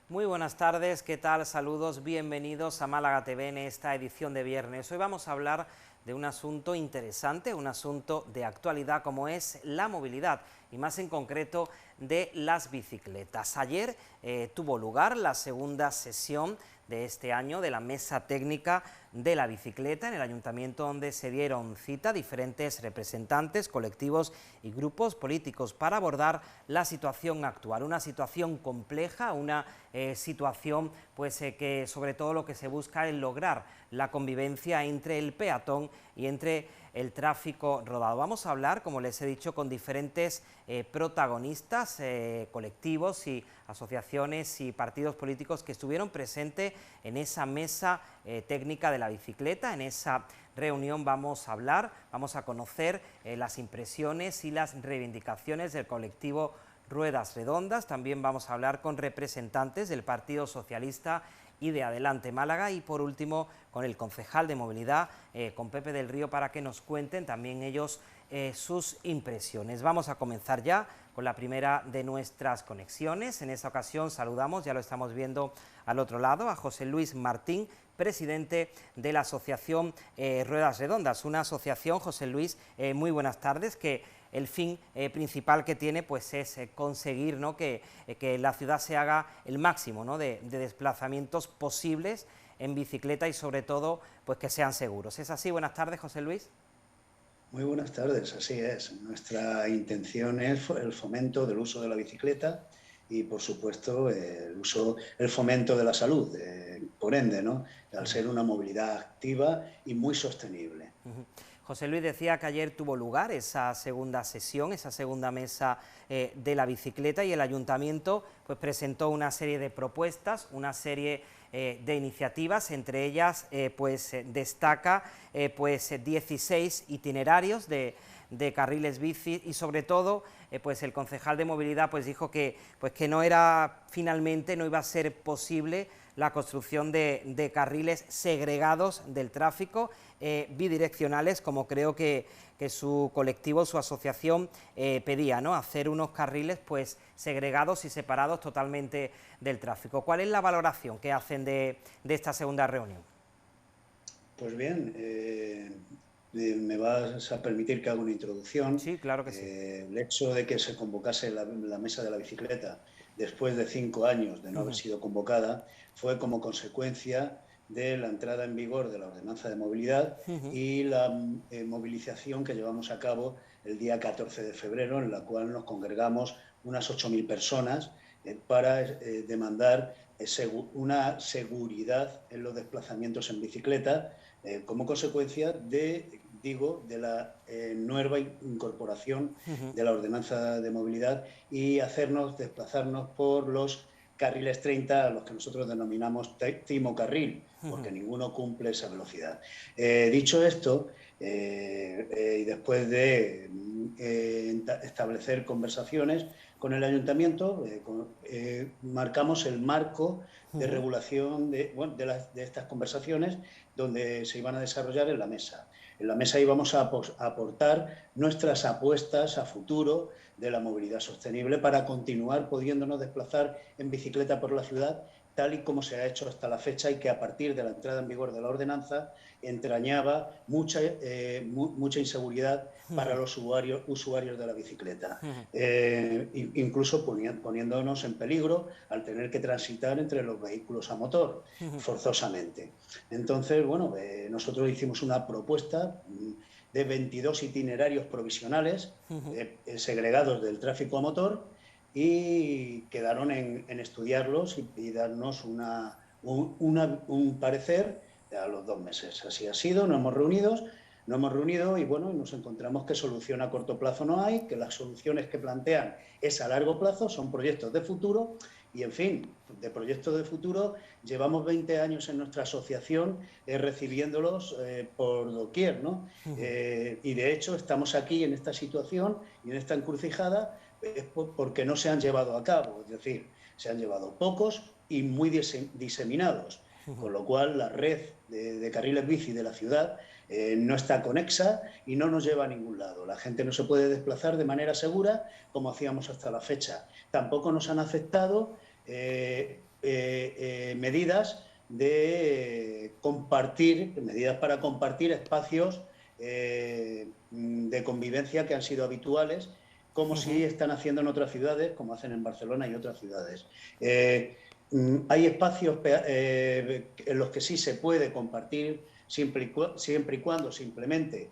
Muy buenas tardes, ¿qué tal? Saludos, bienvenidos a Málaga TV en esta edición de viernes. Hoy vamos a hablar de un asunto interesante, un asunto de actualidad como es la movilidad y más en concreto de las bicicletas. Ayer tuvo lugar la segunda sesión de este año de la Mesa Técnica de la Bicicleta en el Ayuntamiento, donde se dieron cita diferentes representantes, colectivos y grupos políticos para abordar la situación actual, una situación compleja, una situación que sobre todo lo que se busca es lograr la convivencia entre el peatón y entre el tráfico rodado. Vamos a hablar, como les he dicho, con diferentes protagonistas, colectivos y asociaciones y partidos políticos que estuvieron presentes en esa mesa técnica de la bicicleta. En esa reunión vamos a hablar, vamos a conocer las impresiones y las reivindicaciones del colectivo Ruedas Redondas. También vamos a hablar con representantes del Partido Socialista y de Adelante Málaga, y por último con el concejal de movilidad, con Pepe del Río, para que nos cuenten también ellos sus impresiones. Vamos a comenzar ya con la primera de nuestras conexiones. En esta ocasión saludamos, ya lo estamos viendo al otro lado, a José Luis Martín, presidente de la asociación Ruedas Redondas, una asociación, José Luis, muy buenas tardes, que el fin principal que tiene pues es conseguir, ¿no?, que la ciudad se haga el máximo, ¿no?, de desplazamientos posibles en bicicleta y sobre todo pues que sean seguros. ¿Es así? Buenas tardes, José Luis. Muy buenas tardes, así es. Nuestra intención es el fomento del uso de la bicicleta y, por supuesto, el fomento de la salud, por ende, ¿no?, al ser una movilidad activa y muy sostenible. José Luis, decía que ayer tuvo lugar esa segunda sesión, esa segunda mesa de la bicicleta, y el Ayuntamiento pues presentó una serie de propuestas, una serie de iniciativas. Entre ellas destaca 16 itinerarios de carriles bici, y sobre todo el concejal de movilidad pues dijo que no era, finalmente no iba a ser posible la construcción de carriles segregados del tráfico, bidireccionales, como creo que su colectivo, su asociación pedía, ¿no?, hacer unos carriles pues segregados y separados totalmente del tráfico. ¿Cuál es la valoración que hacen de esta segunda reunión? Pues bien, me vas a permitir que haga una introducción. Sí, claro que sí. El hecho de que se convocase la mesa de la bicicleta después de 5 años de no haber sido convocada fue como consecuencia de la entrada en vigor de la ordenanza de movilidad y la movilización que llevamos a cabo el día 14 de febrero, en la cual nos congregamos unas 8.000 personas para demandar una seguridad en los desplazamientos en bicicleta, como consecuencia de la nueva incorporación de la ordenanza de movilidad, y desplazarnos por los carriles 30, a los que nosotros denominamos timocarril, porque ninguno cumple esa velocidad. Dicho esto, y después de establecer conversaciones con el Ayuntamiento, marcamos el marco de regulación de estas conversaciones, donde se iban a desarrollar en la mesa. En la mesa íbamos a aportar nuestras apuestas a futuro de la movilidad sostenible para continuar pudiéndonos desplazar en bicicleta por la ciudad, tal y como se ha hecho hasta la fecha, y que a partir de la entrada en vigor de la ordenanza entrañaba mucha inseguridad para los usuarios de la bicicleta, incluso poniéndonos en peligro al tener que transitar entre los vehículos a motor forzosamente. Entonces, bueno, nosotros hicimos una propuesta de 22 itinerarios provisionales segregados del tráfico a motor, y quedaron en estudiarlos y darnos un parecer a los 2 meses. Así ha sido, nos hemos reunido y bueno, nos encontramos que solución a corto plazo no hay, que las soluciones que plantean es a largo plazo, son proyectos de futuro. Y, en fin, de proyectos de futuro llevamos 20 años en nuestra asociación recibiéndolos por doquier, ¿no? Y, de hecho, estamos aquí en esta situación y en esta encrucijada porque no se han llevado a cabo. Es decir, se han llevado pocos y muy diseminados, con lo cual la red de carriles bici de la ciudad no está conexa y no nos lleva a ningún lado. La gente no se puede desplazar de manera segura como hacíamos hasta la fecha. Tampoco nos han aceptado medidas de compartir, medidas para compartir espacios de convivencia que han sido habituales, como sí están haciendo en otras ciudades, como hacen en Barcelona y otras ciudades. Hay espacios en los que sí se puede compartir, siempre y cuando se implemente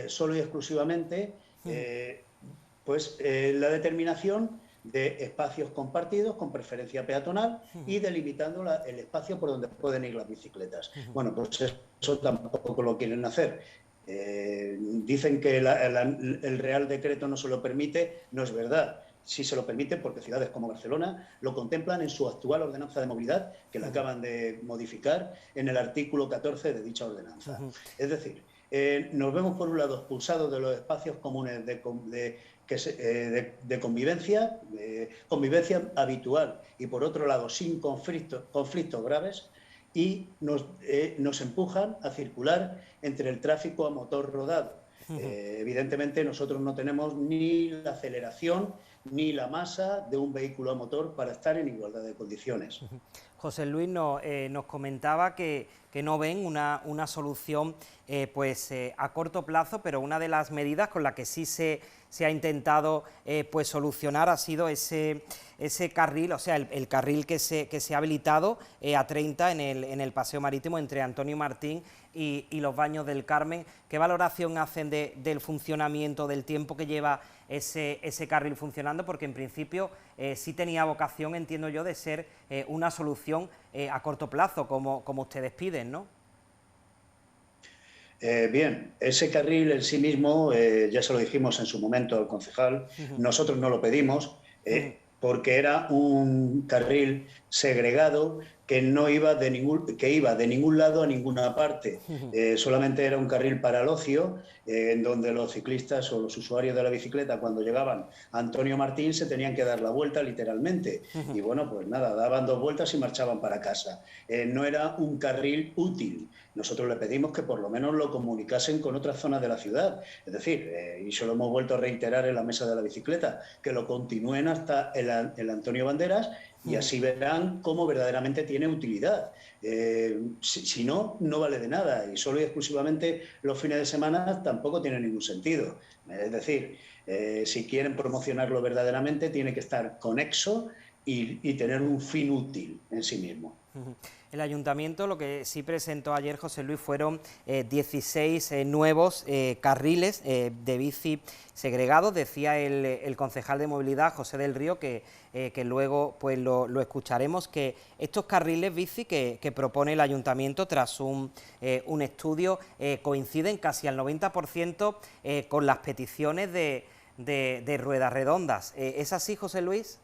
solo y exclusivamente la determinación de espacios compartidos con preferencia peatonal y delimitando el espacio por donde pueden ir las bicicletas. Bueno, pues eso tampoco lo quieren hacer. Dicen que el Real Decreto no se lo permite, no es verdad. Sí se lo permite porque ciudades como Barcelona lo contemplan en su actual ordenanza de movilidad, que la acaban de modificar en el artículo 14 de dicha ordenanza. Es decir, nos vemos por un lado expulsados de los espacios comunes de convivencia, convivencia habitual, y por otro lado sin conflictos graves, y nos empujan a circular entre el tráfico a motor rodado. Evidentemente nosotros no tenemos ni la aceleración ni la masa de un vehículo a motor para estar en igualdad de condiciones. José Luis nos comentaba que no ven una solución a corto plazo, pero una de las medidas con la que sí se ha intentado solucionar ha sido ese carril, o sea, el carril que se ha habilitado a 30 en el paseo marítimo entre Antonio Martín y los Baños del Carmen. ¿Qué valoración hacen del funcionamiento, del tiempo que lleva ese carril funcionando? Porque en principio sí tenía vocación, entiendo yo, de ser una solución a corto plazo, como ustedes piden, ¿no? Bien, ese carril en sí mismo, ya se lo dijimos en su momento al concejal, nosotros no lo pedimos, porque era un carril segregado que no iba de ningún lado a ninguna parte. Solamente era un carril para el ocio, en donde los ciclistas o los usuarios de la bicicleta, cuando llegaban a Antonio Martín, se tenían que dar la vuelta literalmente. Y bueno, pues nada, daban 2 vueltas y marchaban para casa. No era un carril útil. Nosotros le pedimos que por lo menos lo comunicasen con otras zonas de la ciudad. Es decir, y se lo hemos vuelto a reiterar en la mesa de la bicicleta, que lo continúen hasta el Antonio Banderas, y así verán cómo verdaderamente tiene utilidad. Si no, no vale de nada, y solo y exclusivamente los fines de semana tampoco tiene ningún sentido. Es decir, si quieren promocionarlo verdaderamente, tiene que estar conexo y tener un fin útil en sí mismo. El Ayuntamiento lo que sí presentó ayer, José Luis, fueron 16 nuevos carriles de bici segregados. Decía el concejal de movilidad, José del Río, que luego pues lo escucharemos, que estos carriles bici que propone el Ayuntamiento tras un estudio coinciden casi al 90% con las peticiones de Ruedas Redondas. ¿Es así, José Luis?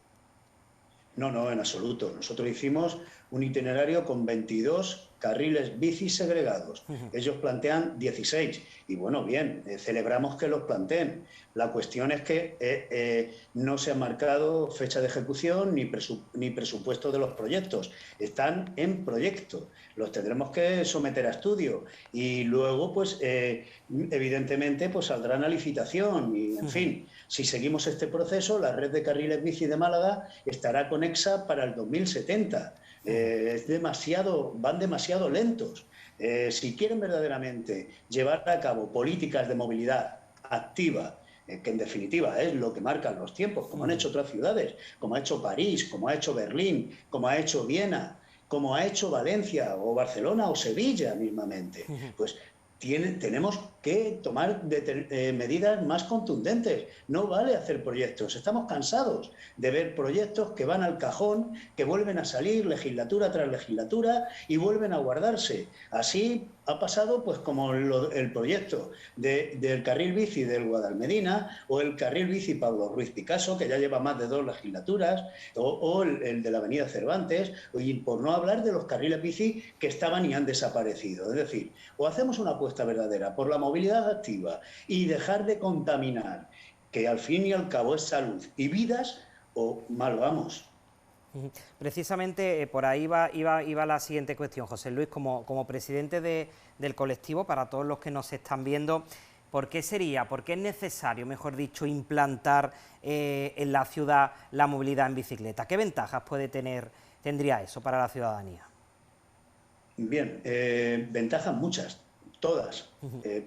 No, no, en absoluto. Nosotros hicimos un itinerario con 22 carriles bici segregados. Ellos plantean 16. Y bueno, bien, celebramos que los planteen. La cuestión es que no se ha marcado fecha de ejecución ni presupuesto de los proyectos. Están en proyecto. Los tendremos que someter a estudio. Y luego, pues, evidentemente, pues saldrán a licitación. Y, en fin, si seguimos este proceso, la red de carriles bici de Málaga estará conexa para el 2070. Van demasiado lentos. Si quieren verdaderamente llevar a cabo políticas de movilidad activa, que en definitiva es lo que marcan los tiempos, como han hecho otras ciudades, como ha hecho París, como ha hecho Berlín, como ha hecho Viena, como ha hecho Valencia o Barcelona o Sevilla mismamente, pues tenemos que tomar medidas más contundentes. No vale hacer proyectos. Estamos cansados de ver proyectos que van al cajón, que vuelven a salir legislatura tras legislatura y vuelven a guardarse. Así ha pasado, pues, como el proyecto del carril bici del Guadalmedina, o el carril bici Pablo Ruiz Picasso, que ya lleva más de 2 legislaturas, o el de la avenida Cervantes, y por no hablar de los carriles bici que estaban y han desaparecido. Es decir, o hacemos una apuesta verdadera por la movilidad activa y dejar de contaminar, que al fin y al cabo es salud y vidas, o mal vamos. Precisamente por ahí iba la siguiente cuestión, José Luis, como presidente del colectivo, para todos los que nos están viendo, ¿Por qué sería, por qué es necesario, mejor dicho, implantar en la ciudad la movilidad en bicicleta? ¿Qué ventajas tendría eso para la ciudadanía? Bien, ventajas muchas, todas,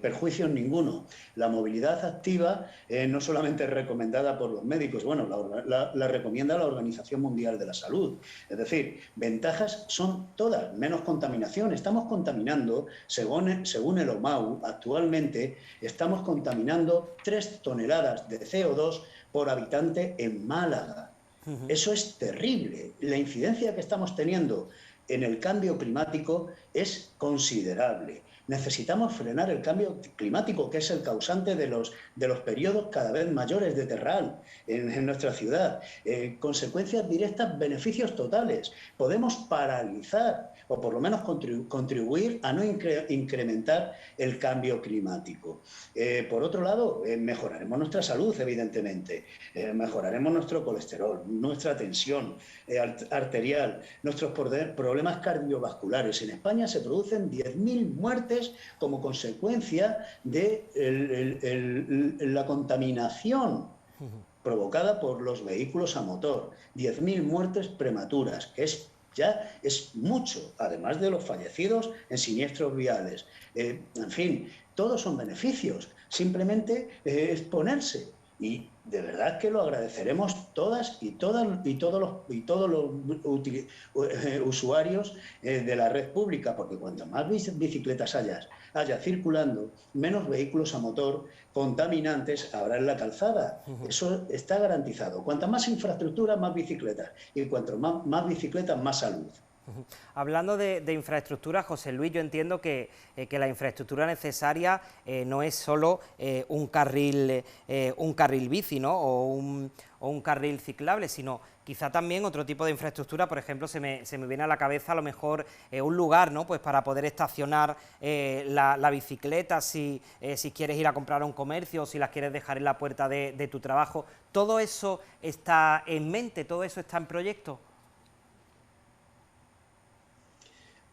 perjuicios ninguno. La movilidad activa no solamente es recomendada por los médicos, bueno, la recomienda la Organización Mundial de la Salud. Es decir, ventajas son todas, menos contaminación. Estamos contaminando, según el OMAU, actualmente estamos contaminando 3 toneladas de CO2 por habitante en Málaga. Eso es terrible. La incidencia que estamos teniendo en el cambio climático es considerable. Necesitamos frenar el cambio climático, que es el causante de los periodos cada vez mayores de terral en nuestra ciudad. Consecuencias directas, beneficios totales. Podemos paralizar o por lo menos contribuir a no incrementar el cambio climático. Por otro lado, mejoraremos nuestra salud, evidentemente. Mejoraremos nuestro colesterol, nuestra tensión arterial, nuestros problemas cardiovasculares. En España se producen 10.000 muertes como consecuencia de la contaminación provocada por los vehículos a motor. 10.000 muertes prematuras, que ya es mucho, además de los fallecidos en siniestros viales. En fin, todos son beneficios, simplemente es ponerse. Y de verdad que lo agradeceremos todas y todos los usuarios de la red pública, porque cuanto más bicicletas haya circulando, menos vehículos a motor contaminantes habrá en la calzada. Eso está garantizado. Cuanta más infraestructura, más bicicletas. Y cuanto más bicicletas, más salud. Hablando de infraestructura, José Luis, yo entiendo que la infraestructura necesaria no es solo un carril bici, ¿no? o un carril ciclable, sino quizá también otro tipo de infraestructura. Por ejemplo, se me viene a la cabeza a lo mejor un lugar, ¿no? Pues para poder estacionar la bicicleta si quieres ir a comprar a un comercio o si las quieres dejar en la puerta de tu trabajo. ¿Todo eso está en mente? ¿Todo eso está en proyecto?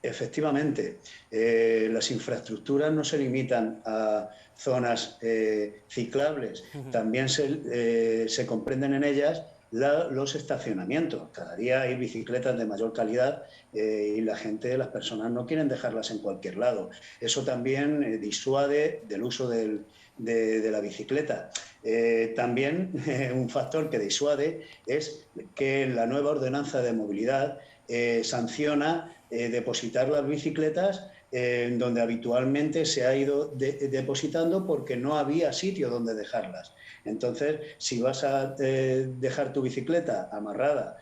Efectivamente, las infraestructuras no se limitan a zonas ciclables, también se comprenden en ellas los estacionamientos. Cada día hay bicicletas de mayor calidad y las personas no quieren dejarlas en cualquier lado. Eso también disuade del uso de la bicicleta. También un factor que disuade es que la nueva ordenanza de movilidad sanciona depositar las bicicletas donde habitualmente se ha ido depositando porque no había sitio donde dejarlas. Entonces, si vas a dejar tu bicicleta amarrada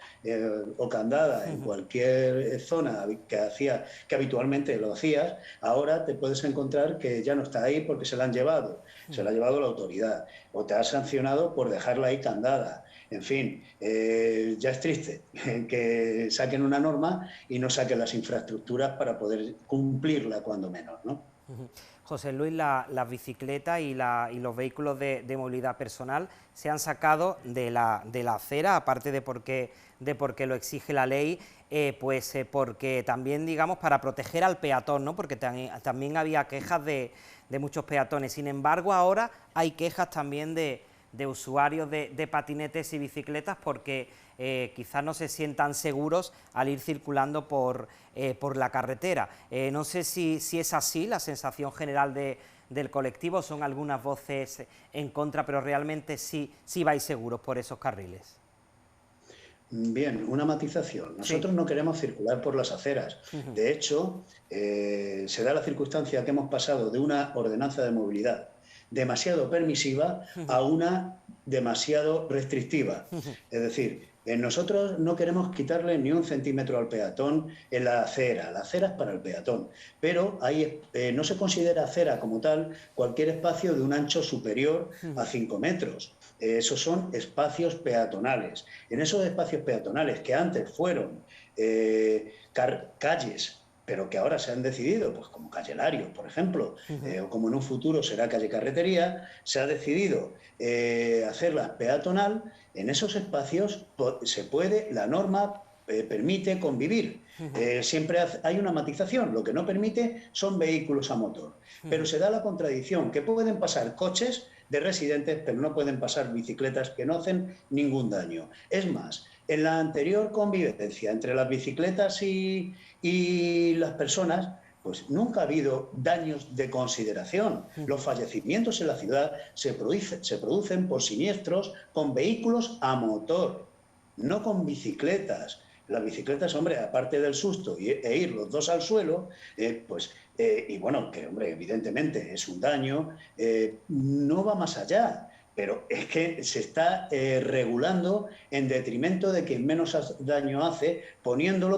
o candada en cualquier zona que habitualmente lo hacías, ahora te puedes encontrar que ya no está ahí porque se la han llevado. Se la ha llevado la autoridad o te ha sancionado por dejarla ahí candada. En fin, ya es triste que saquen una norma y no saquen las infraestructuras para poder cumplirla cuando menos, ¿no? José Luis, las bicicletas y los vehículos de movilidad personal se han sacado de la acera, aparte de porque lo exige la ley, porque también, digamos, para proteger al peatón, ¿no? Porque también había quejas de muchos peatones. Sin embargo, ahora hay quejas también de usuarios de patinetes y bicicletas porque quizás no se sientan seguros al ir circulando por la carretera. No sé si es así la sensación general del colectivo, son algunas voces en contra, pero realmente sí vais seguros por esos carriles. Bien, una matización. Nosotros no queremos circular por las aceras. De hecho, se da la circunstancia que hemos pasado de una ordenanza de movilidad demasiado permisiva a una demasiado restrictiva. Es decir, nosotros no queremos quitarle ni un centímetro al peatón en la acera. La acera es para el peatón, pero no se considera acera como tal cualquier espacio de un ancho superior a 5 metros. Esos son espacios peatonales. En esos espacios peatonales que antes fueron calles, pero que ahora se han decidido, pues como calle Larios, por ejemplo, o como en un futuro será calle Carretería, se ha decidido hacerla peatonal. En esos espacios la norma permite convivir. Siempre hay una matización, lo que no permite son vehículos a motor. Pero se da la contradicción, que pueden pasar coches de residentes, pero no pueden pasar bicicletas que no hacen ningún daño. Es más, en la anterior convivencia entre las bicicletas y las personas, pues nunca ha habido daños de consideración. Los fallecimientos en la ciudad se producen por siniestros con vehículos a motor, no con bicicletas. Las bicicletas, hombre, aparte del susto e ir los dos al suelo, y bueno, que hombre, evidentemente es un daño, no va más allá. Pero es que se está regulando en detrimento de quien menos daño hace,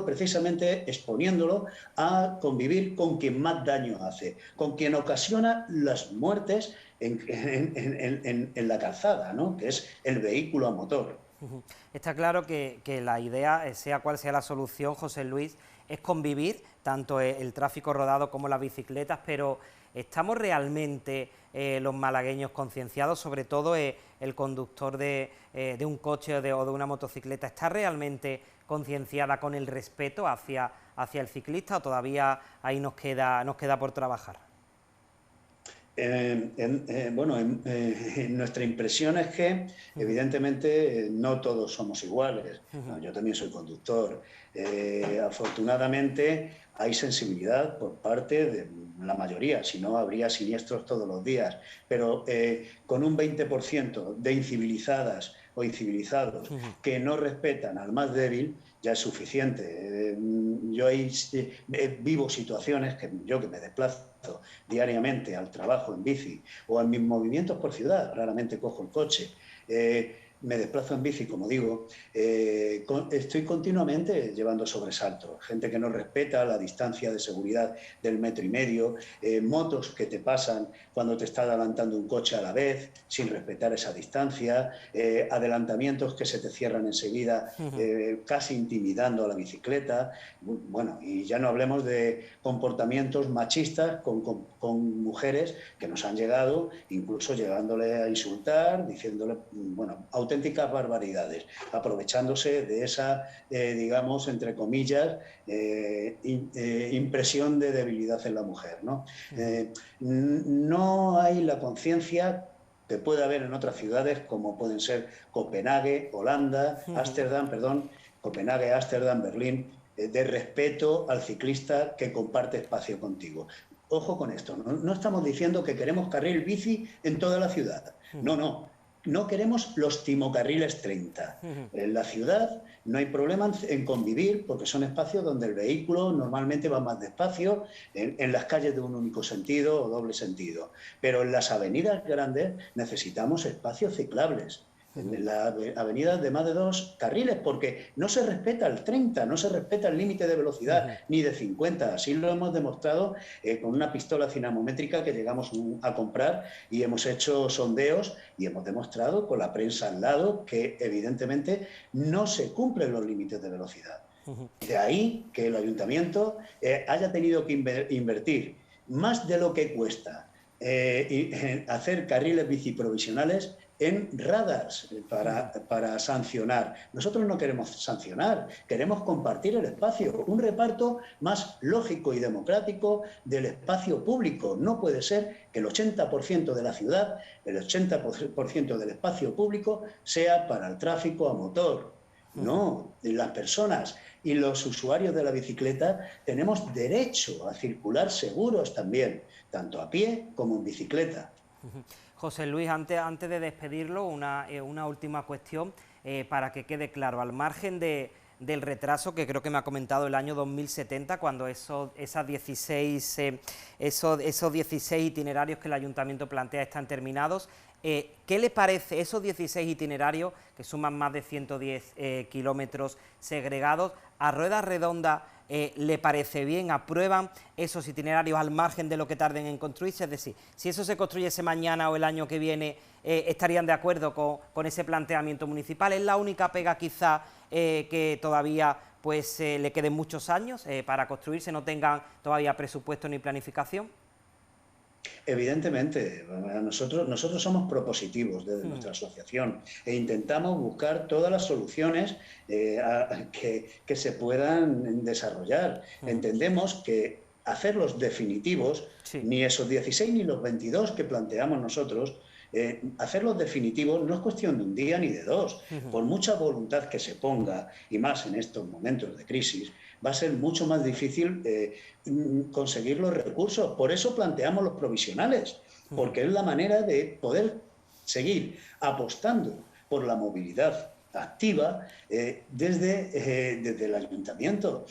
precisamente exponiéndolo a convivir con quien más daño hace, con quien ocasiona las muertes en la calzada, ¿no? Que es el vehículo a motor. Está claro que la idea, sea cual sea la solución, José Luis, es convivir, tanto el tráfico rodado como las bicicletas, pero ¿estamos realmente los malagueños concienciados? Sobre todo el conductor de un coche o de una motocicleta, ¿está realmente concienciada con el respeto hacia el ciclista, o todavía ahí nos queda por trabajar? Nuestra impresión es que, evidentemente, no todos somos iguales. No, yo también soy conductor. Afortunadamente, hay sensibilidad por parte de la mayoría, si no, habría siniestros todos los días. Pero con un 20% de incivilizadas o incivilizados que no respetan al más débil, ya es suficiente. Yo ahí vivo situaciones que me desplazo diariamente al trabajo en bici o en mis movimientos por ciudad, raramente cojo el coche, me desplazo en bici, como digo, estoy continuamente llevando sobresaltos, gente que no respeta la distancia de seguridad del 1,5 metros, motos que te pasan cuando te está adelantando un coche a la vez, sin respetar esa distancia, adelantamientos que se te cierran enseguida, casi intimidando a la bicicleta, bueno, y ya no hablemos de comportamientos machistas con mujeres que nos han llegado, incluso llegándole a insultar, diciéndole, bueno, auténticas barbaridades, aprovechándose de esa, digamos, entre comillas, impresión de debilidad en la mujer, ¿no? No hay la conciencia que puede haber en otras ciudades, como pueden ser Copenhague, Copenhague, Ámsterdam, Berlín, de respeto al ciclista que comparte espacio contigo. Ojo con esto, no estamos diciendo que queremos carril bici en toda la ciudad. No queremos los timocarriles 30. En la ciudad no hay problema en convivir, porque son espacios donde el vehículo normalmente va más despacio, en las calles de un único sentido o doble sentido. Pero en las avenidas grandes necesitamos espacios ciclables. En las avenidas de más de 2 carriles, porque no se respeta el 30, no se respeta el límite de velocidad, ni de 50. Así lo hemos demostrado con una pistola cinamométrica que llegamos a comprar, y hemos hecho sondeos y hemos demostrado con la prensa al lado que evidentemente no se cumplen los límites de velocidad. De ahí que el ayuntamiento haya tenido que invertir más de lo que cuesta hacer carriles bici provisionales en radars para sancionar. Nosotros no queremos sancionar, queremos compartir el espacio, un reparto más lógico y democrático del espacio público. No puede ser que el 80% de la ciudad, el 80% del espacio público sea para el tráfico a motor. No, las personas y los usuarios de la bicicleta tenemos derecho a circular seguros también, tanto a pie como en bicicleta. José Luis, antes de despedirlo, una última cuestión para que quede claro. Al margen del retraso, que creo que me ha comentado el año 2070, cuando esos 16 itinerarios que el Ayuntamiento plantea están terminados, ¿qué le parece esos 16 itinerarios, que suman más de 110 kilómetros segregados, a rueda redonda? ¿Le parece bien? ¿Aprueban esos itinerarios al margen de lo que tarden en construirse? Es decir, si eso se construyese mañana o el año que viene, ¿estarían de acuerdo con ese planteamiento municipal? ¿Es la única pega quizá que todavía pues, le queden muchos años para construirse, no tengan todavía presupuesto ni planificación? Evidentemente, nosotros somos propositivos desde nuestra asociación e intentamos buscar todas las soluciones que se puedan desarrollar. Entendemos que hacerlos definitivos, Sí. ni esos 16 ni los 22 que planteamos nosotros, hacerlos definitivos no es cuestión de un día ni de dos. Por mucha voluntad que se ponga, y más en estos momentos de crisis, va a ser mucho más difícil conseguir los recursos. Por eso planteamos los provisionales, porque es la manera de poder seguir apostando por la movilidad activa desde el ayuntamiento.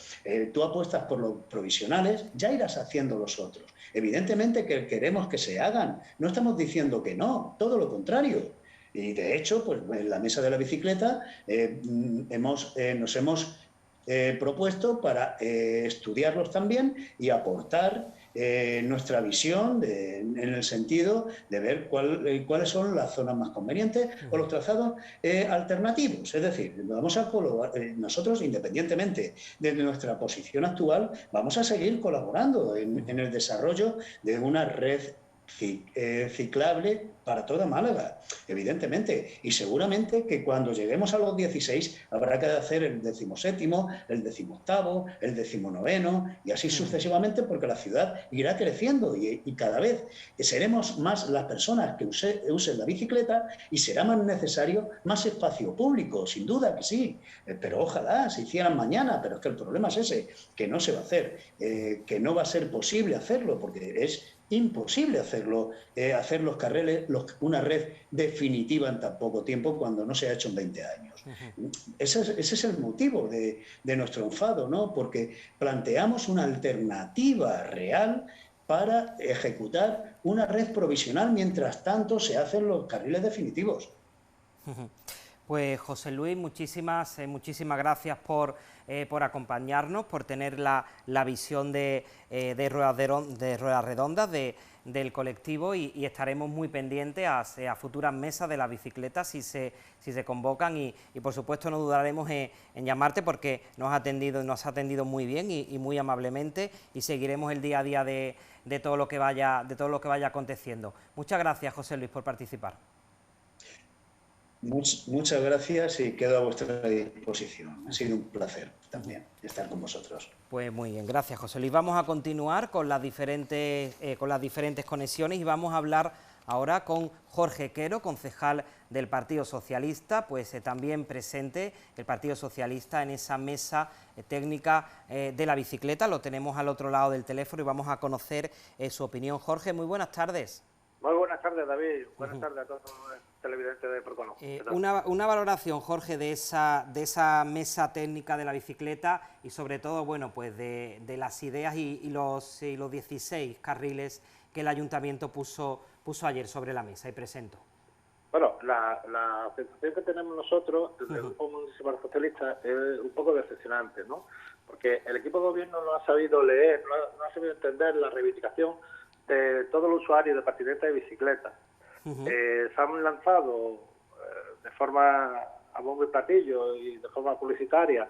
Tú apuestas por los provisionales, ya irás haciendo los otros. Evidentemente que queremos que se hagan, no estamos diciendo que no, todo lo contrario. Y de hecho, pues en la mesa de la bicicleta nos hemos propuesto para estudiarlos también y aportar nuestra visión en el sentido de ver cuáles son las zonas más convenientes o los trazados alternativos. Es decir, vamos a nosotros, independientemente de nuestra posición actual, vamos a seguir colaborando en el desarrollo de una red ciclable para toda Málaga, evidentemente, y seguramente que cuando lleguemos a los 16 habrá que hacer el 17º, el 18º, el 19º y así sucesivamente, porque la ciudad irá creciendo y cada vez seremos más las personas que usen la bicicleta y será más necesario más espacio público, sin duda que sí, pero ojalá se hicieran mañana, pero es que el problema es ese, que no se va a hacer, que no va a ser posible hacerlo, porque es imposible hacerlo, hacer los carriles, una red definitiva en tan poco tiempo cuando no se ha hecho en 20 años. Ese es el motivo de nuestro enfado, ¿no? Porque planteamos una alternativa real para ejecutar una red provisional mientras tanto se hacen los carriles definitivos. Pues José Luis, muchísimas gracias por acompañarnos, por tener la visión de Ruedas Redondas, del colectivo, y estaremos muy pendientes a futuras mesas de la bicicleta si se convocan y por supuesto no dudaremos en llamarte porque nos ha atendido muy bien y muy amablemente, y seguiremos el día a día de todo lo que vaya aconteciendo. Muchas gracias, José Luis, por participar. Muchas gracias y quedo a vuestra disposición. Ha sido un placer también estar con vosotros. Pues muy bien, gracias, José Luis. Vamos a continuar con las diferentes conexiones y vamos a hablar ahora con Jorge Quero, concejal del Partido Socialista, pues también presente el Partido Socialista en esa mesa técnica de la bicicleta. Lo tenemos al otro lado del teléfono y vamos a conocer su opinión. Jorge, muy buenas tardes. Muy buenas tardes, David. Buenas tardes a todos los televidentes de Procono. Una valoración, Jorge, de esa mesa técnica de la bicicleta y sobre todo, bueno, pues de las ideas y los 16 carriles que el Ayuntamiento puso ayer sobre la mesa y presentó. Bueno, la sensación que tenemos nosotros desde el Grupo Municipal Socialista es un poco decepcionante, ¿no? Porque el equipo de gobierno no ha sabido leer, no ha sabido entender la reivindicación de todos los usuarios de patinetas y bicicletas. Se han lanzado de forma a bombo y platillo y de forma publicitaria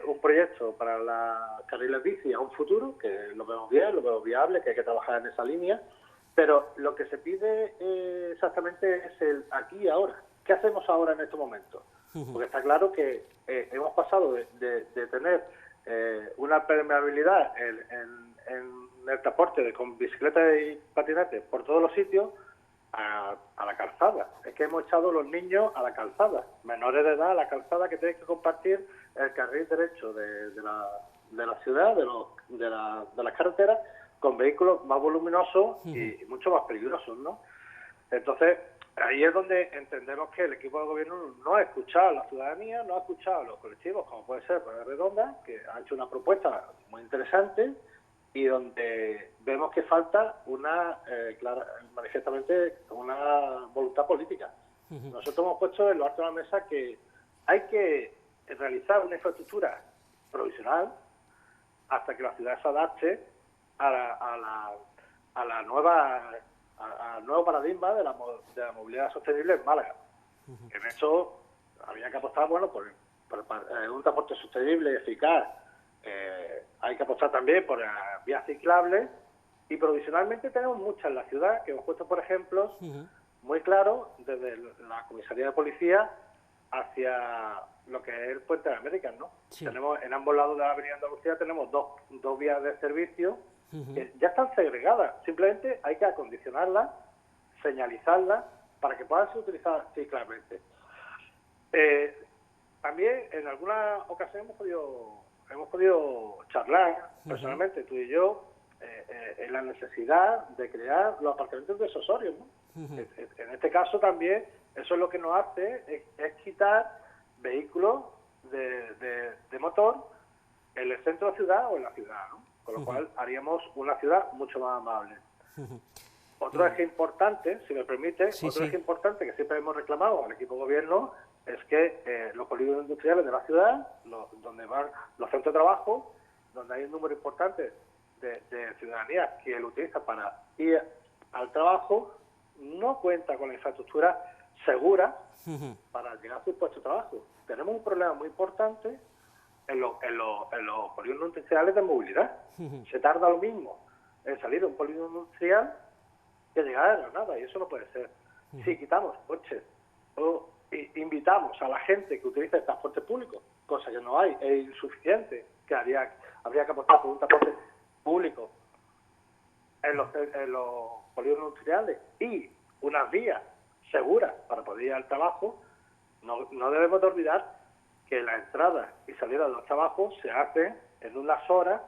un proyecto para las carriles bici a un futuro, que lo vemos bien, lo vemos viable, que hay que trabajar en esa línea, pero lo que se pide exactamente es el aquí y ahora. ¿Qué hacemos ahora en estos momentos? Porque está claro que hemos pasado de tener una permeabilidad en el transporte con bicicletas y patinetes por todos los sitios a la calzada. Es que hemos echado los niños a la calzada, menores de edad a la calzada, que tienen que compartir el carril derecho de la ciudad, de las carreteras, con vehículos más voluminosos y mucho más peligrosos, ¿no? Entonces, ahí es donde entendemos que el equipo de gobierno no ha escuchado a la ciudadanía, no ha escuchado a los colectivos, como puede ser Ruedas Redondas, que ha hecho una propuesta muy interesante y donde vemos que falta manifiestamente una voluntad política. Nosotros hemos puesto en lo alto de la mesa que hay que realizar una infraestructura provisional hasta que la ciudad se adapte al nuevo paradigma de la movilidad sostenible en Málaga. En eso había que apostar, bueno, por un transporte sostenible, eficaz. Hay que apostar también por vías ciclables Y provisionalmente tenemos muchas en la ciudad, que hemos puesto por ejemplos muy claros desde la comisaría de policía hacia lo que es el Puente de Américas, ¿no? Sí. Tenemos en ambos lados de la avenida Andalucía tenemos dos vías de servicio que ya están segregadas. Simplemente hay que acondicionarlas, señalizarlas para que puedan ser utilizadas ciclablemente. También en algunas ocasiones hemos podido charlar personalmente, tú y yo, en la necesidad de crear los aparcamientos decisorios, ¿no? En este caso también, eso es lo que nos hace es quitar vehículos de motor en el centro de la ciudad o en la ciudad, ¿no? Con lo cual haríamos una ciudad mucho más amable. Otro eje importante, si me permite, eje importante que siempre hemos reclamado al equipo de gobierno es que los polígonos industriales de la ciudad, donde van los centros de trabajo, donde hay un número importante de ciudadanía que lo utiliza para ir al trabajo, no cuenta con la infraestructura segura para llegar a su puesto de trabajo. Tenemos un problema muy importante en los polígonos industriales de movilidad. Se tarda lo mismo en salir de un polígono industrial que llegar a Granada, y eso no puede ser. Si quitamos coches o invitamos a la gente que utilice el transporte público, cosa que no hay, es insuficiente, que habría que apostar por un transporte público en los polígonos industriales y unas vías seguras para poder ir al trabajo, no debemos de olvidar que la entrada y salida de los trabajos se hacen en unas horas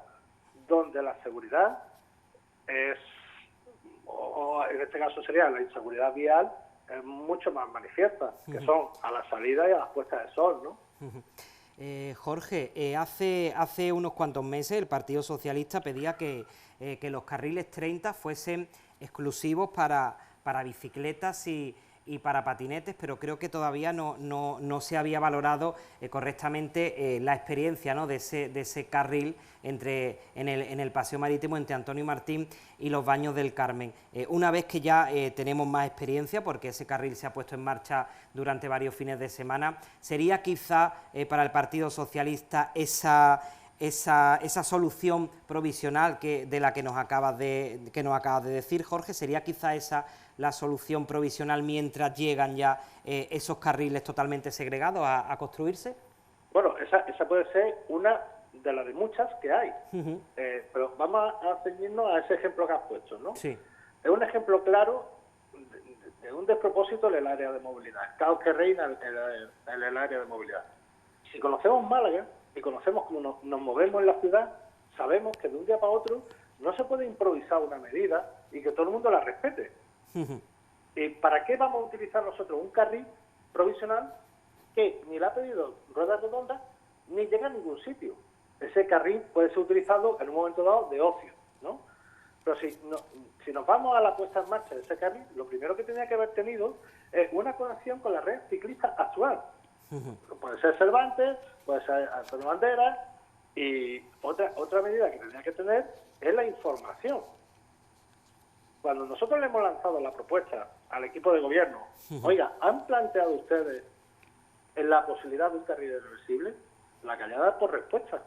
donde la seguridad es, o en este caso sería la inseguridad vial, es mucho más manifiesta, que son a la salida y a las puestas de sol, ¿no? Jorge, hace unos cuantos meses el Partido Socialista pedía que los carriles 30 fuesen exclusivos para bicicletas y para patinetes, pero creo que todavía no se había valorado correctamente la experiencia, ¿no?, de ese carril en el paseo marítimo entre Antonio Martín y los Baños del Carmen. Una vez que ya tenemos más experiencia, porque ese carril se ha puesto en marcha durante varios fines de semana, ¿sería quizá para el Partido Socialista esa solución provisional de la que nos acabas de decir, Jorge? ¿Sería quizá esa la solución provisional mientras llegan ya esos carriles totalmente segregados a construirse? Bueno, esa puede ser una de las de muchas que hay, pero vamos a ceñirnos a ese ejemplo que has puesto, ¿no? Sí. Es un ejemplo claro de un despropósito en el área de movilidad, el caos que reina en el área de movilidad. Si conocemos Málaga y conocemos cómo nos movemos en la ciudad, sabemos que de un día para otro no se puede improvisar una medida y que todo el mundo la respete. ¿Y para qué vamos a utilizar nosotros un carril provisional que ni le ha pedido ruedas redondas ni llega a ningún sitio? Ese carril puede ser utilizado en un momento dado de ocio, ¿no? Pero si nos vamos a la puesta en marcha de ese carril, lo primero que tenía que haber tenido es una conexión con la red ciclista actual. Puede ser Cervantes, puede ser Antonio Banderas, y otra medida que tendría que tener es la información. Cuando nosotros le hemos lanzado la propuesta al equipo de gobierno, oiga, ¿han planteado ustedes en la posibilidad de un carril irreversible? La callada por respuesta.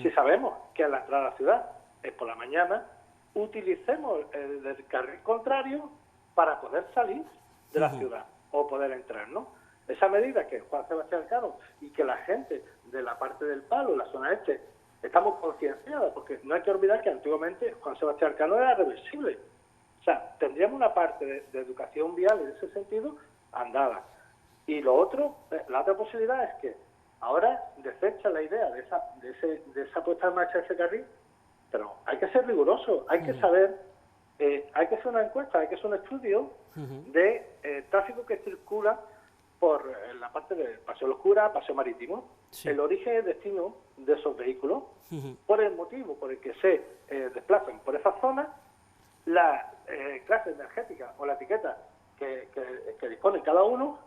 Si sabemos que a la entrada a la ciudad es por la mañana, utilicemos el carril contrario para poder salir de la ciudad o poder entrar, ¿no? Esa medida que Juan Sebastián Cano y que la gente de la parte del Palo, la zona este, estamos concienciados, porque no hay que olvidar que antiguamente Juan Sebastián Cano era reversible. O sea, tendríamos una parte de educación vial en ese sentido andada. Y lo otro, la otra posibilidad es que ahora desecha la idea de esa puesta en marcha de ese carril, pero hay que ser riguroso, hay que saber, hay que hacer una encuesta, hay que hacer un estudio de tráfico que circula por la parte del Paseo Los Curas, Paseo Marítimo, el origen y el destino de esos vehículos, por el motivo por el que se desplazan por esa zona, la clase energética o la etiqueta que dispone cada uno,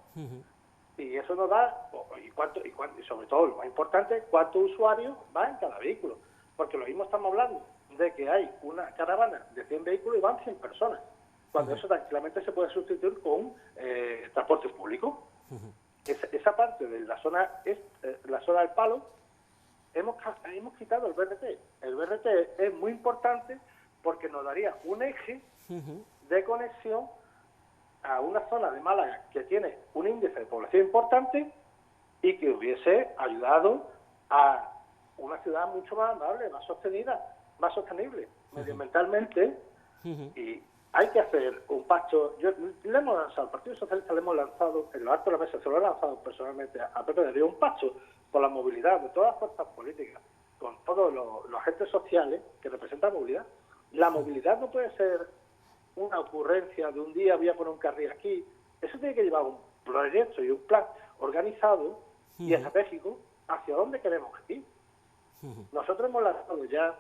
y eso nos da, y sobre todo lo más importante, cuántos usuarios va en cada vehículo, porque lo mismo estamos hablando de que hay una caravana de 100 vehículos y van 100 personas, cuando eso tranquilamente se puede sustituir con transporte público. Esa parte de la zona del Palo hemos quitado el BRT. El BRT es muy importante porque nos daría un eje de conexión a una zona de Málaga que tiene un índice de población importante y que hubiese ayudado a una ciudad mucho más amable, más sostenida, más sostenible medioambientalmente. Y hay que hacer un pacto. Le hemos lanzado, al Partido Socialista le hemos lanzado, en lo alto de la mesa se lo he lanzado personalmente a Pepe de Río, un pacto por la movilidad de todas las fuerzas políticas, con todos los agentes sociales que representan movilidad. La movilidad no puede ser una ocurrencia de un día voy a poner un carril aquí. Eso tiene que llevar un proyecto y un plan organizado y estratégico hacia dónde queremos ir. Nosotros hemos lanzado ya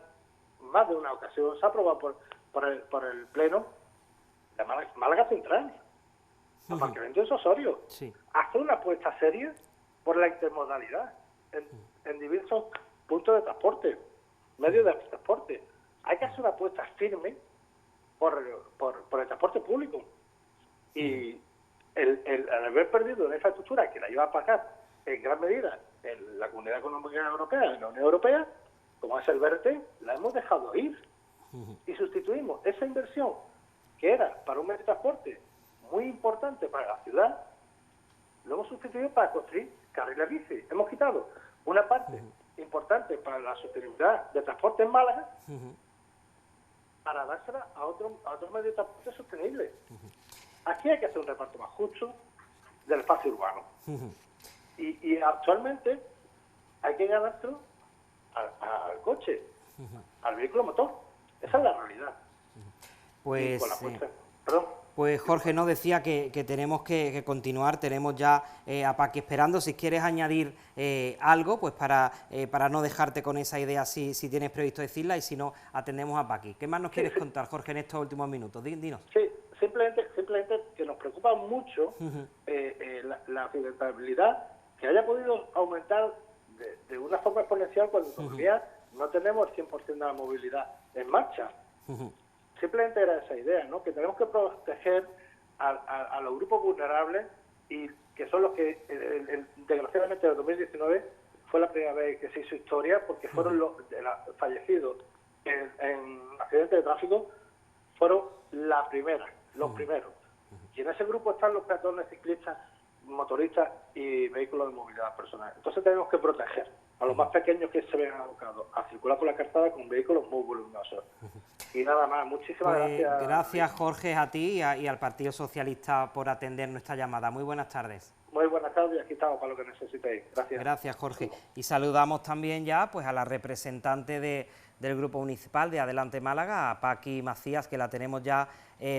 más de una ocasión, se ha aprobado por el Pleno de Málaga Central, aparcamiento de Osorio. Hacer una apuesta seria por la intermodalidad en diversos puntos de transporte, medios de transporte. Hay que hacer una apuesta firme por el transporte público. Y el haber perdido una infraestructura que la iba a pagar en gran medida en la Comunidad Económica Europea, en la Unión Europea, como es el verde, la hemos dejado ir. Y sustituimos esa inversión, que era para un medio de transporte muy importante para la ciudad, lo hemos sustituido para construir carriles bici. Hemos quitado una parte importante para la sostenibilidad de transporte en Málaga para dársela a otros medios de transporte sostenibles. Aquí hay que hacer un reparto más justo del espacio urbano. Y actualmente hay que ganárselo al coche, al vehículo motor. Esa es la realidad. Pues, Perdón. Pues Jorge nos decía que tenemos que continuar, tenemos ya a Paqui esperando. Si quieres añadir algo, pues para no dejarte con esa idea si tienes previsto decirla, y si no, atendemos a Paqui. ¿Qué más nos quieres contar, Jorge, en estos últimos minutos? Dinos. Sí, simplemente que nos preocupa mucho la accidentabilidad, que haya podido aumentar de una forma exponencial cuando todavía no tenemos el 100% de la movilidad en marcha. Simplemente era esa idea, ¿no? Que tenemos que proteger a los grupos vulnerables, y que son los que, desgraciadamente, en el 2019 fue la primera vez que se hizo historia, porque fueron los fallecidos en accidentes de tráfico, fueron los primeros. Y en ese grupo están los peatones, ciclistas, motoristas y vehículos de movilidad personal. Entonces tenemos que proteger a los más pequeños que se ven abocados a circular por la calzada con vehículos muy voluminosos. Y nada más, muchísimas gracias. Gracias, Jorge, a ti y al Partido Socialista por atender nuestra llamada. Muy buenas tardes. Muy buenas tardes, y aquí estamos para lo que necesitéis. Gracias. Gracias, Jorge. Y saludamos también ya pues a la representante del Grupo Municipal de Adelante Málaga, a Paqui Macías, que la tenemos ya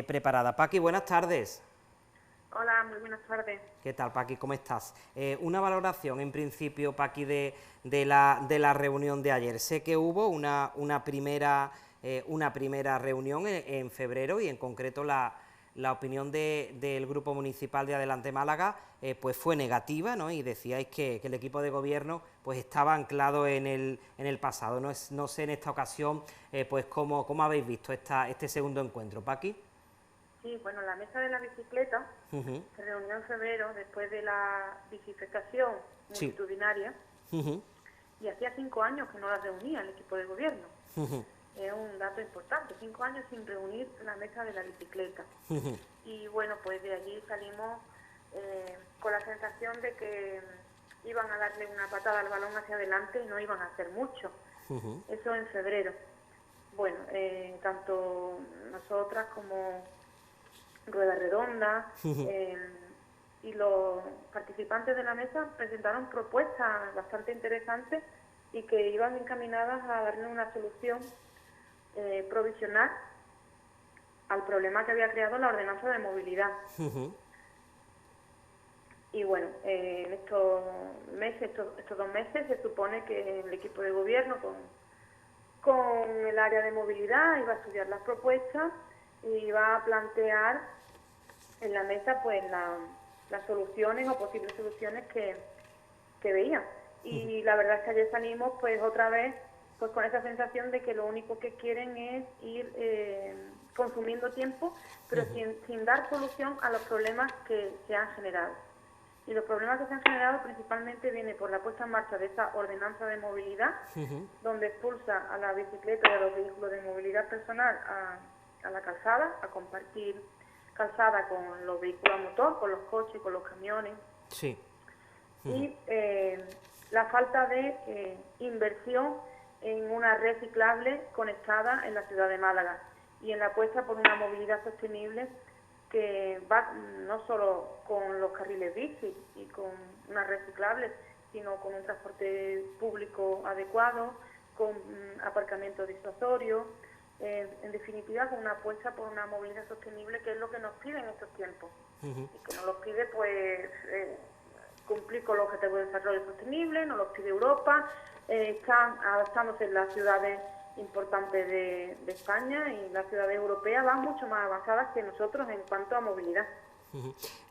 preparada. Paqui, buenas tardes. Hola, muy buenas tardes. ¿Qué tal, Paqui? ¿Cómo estás? Una valoración, en principio, Paqui, de la reunión de ayer. Sé que hubo una primera reunión en febrero, y en concreto la opinión del Grupo Municipal de Adelante Málaga pues fue negativa, ¿no? Y decíais que el equipo de gobierno pues estaba anclado en el pasado. No sé en esta ocasión pues cómo habéis visto este segundo encuentro, Paqui. Sí, bueno, la mesa de la bicicleta se reunió en febrero después de la bicifestación multitudinaria, y hacía 5 años que no la reunía el equipo de gobierno. Es un dato importante, 5 años sin reunir la mesa de la bicicleta. Y bueno, pues de allí salimos con la sensación de que iban a darle una patada al balón hacia adelante y no iban a hacer mucho. Eso en febrero. Bueno, tanto nosotras como Rueda Redonda y los participantes de la mesa presentaron propuestas bastante interesantes y que iban encaminadas a darle una solución provisional al problema que había creado la ordenanza de movilidad. Y bueno, en estos 2 meses se supone que el equipo de gobierno con el área de movilidad iba a estudiar las propuestas y iba a plantear en la mesa pues las soluciones o posibles soluciones que veían. Y la verdad es que ayer salimos pues otra vez pues con esa sensación de que lo único que quieren es ir consumiendo tiempo, pero sin dar solución a los problemas que se han generado. y los problemas que se han generado principalmente vienen por la puesta en marcha de esa ordenanza de movilidad, donde expulsa a la bicicleta y a los vehículos de movilidad personal a la calzada, a compartir calzada con los vehículos a motor, con los coches, con los camiones. Sí. Y la falta de inversión en una red ciclable conectada en la ciudad de Málaga y en la apuesta por una movilidad sostenible que va no solo con los carriles bici y con una red ciclable, sino con un transporte público adecuado, con aparcamiento disuasorio, en definitiva con una apuesta por una movilidad sostenible, que es lo que nos pide en estos tiempos. Y que nos lo pide pues cumplir con los objetivos de desarrollo sostenible, nos los pide Europa, están adaptándose en las ciudades importantes de España, y las ciudades europeas van mucho más avanzadas que nosotros en cuanto a movilidad.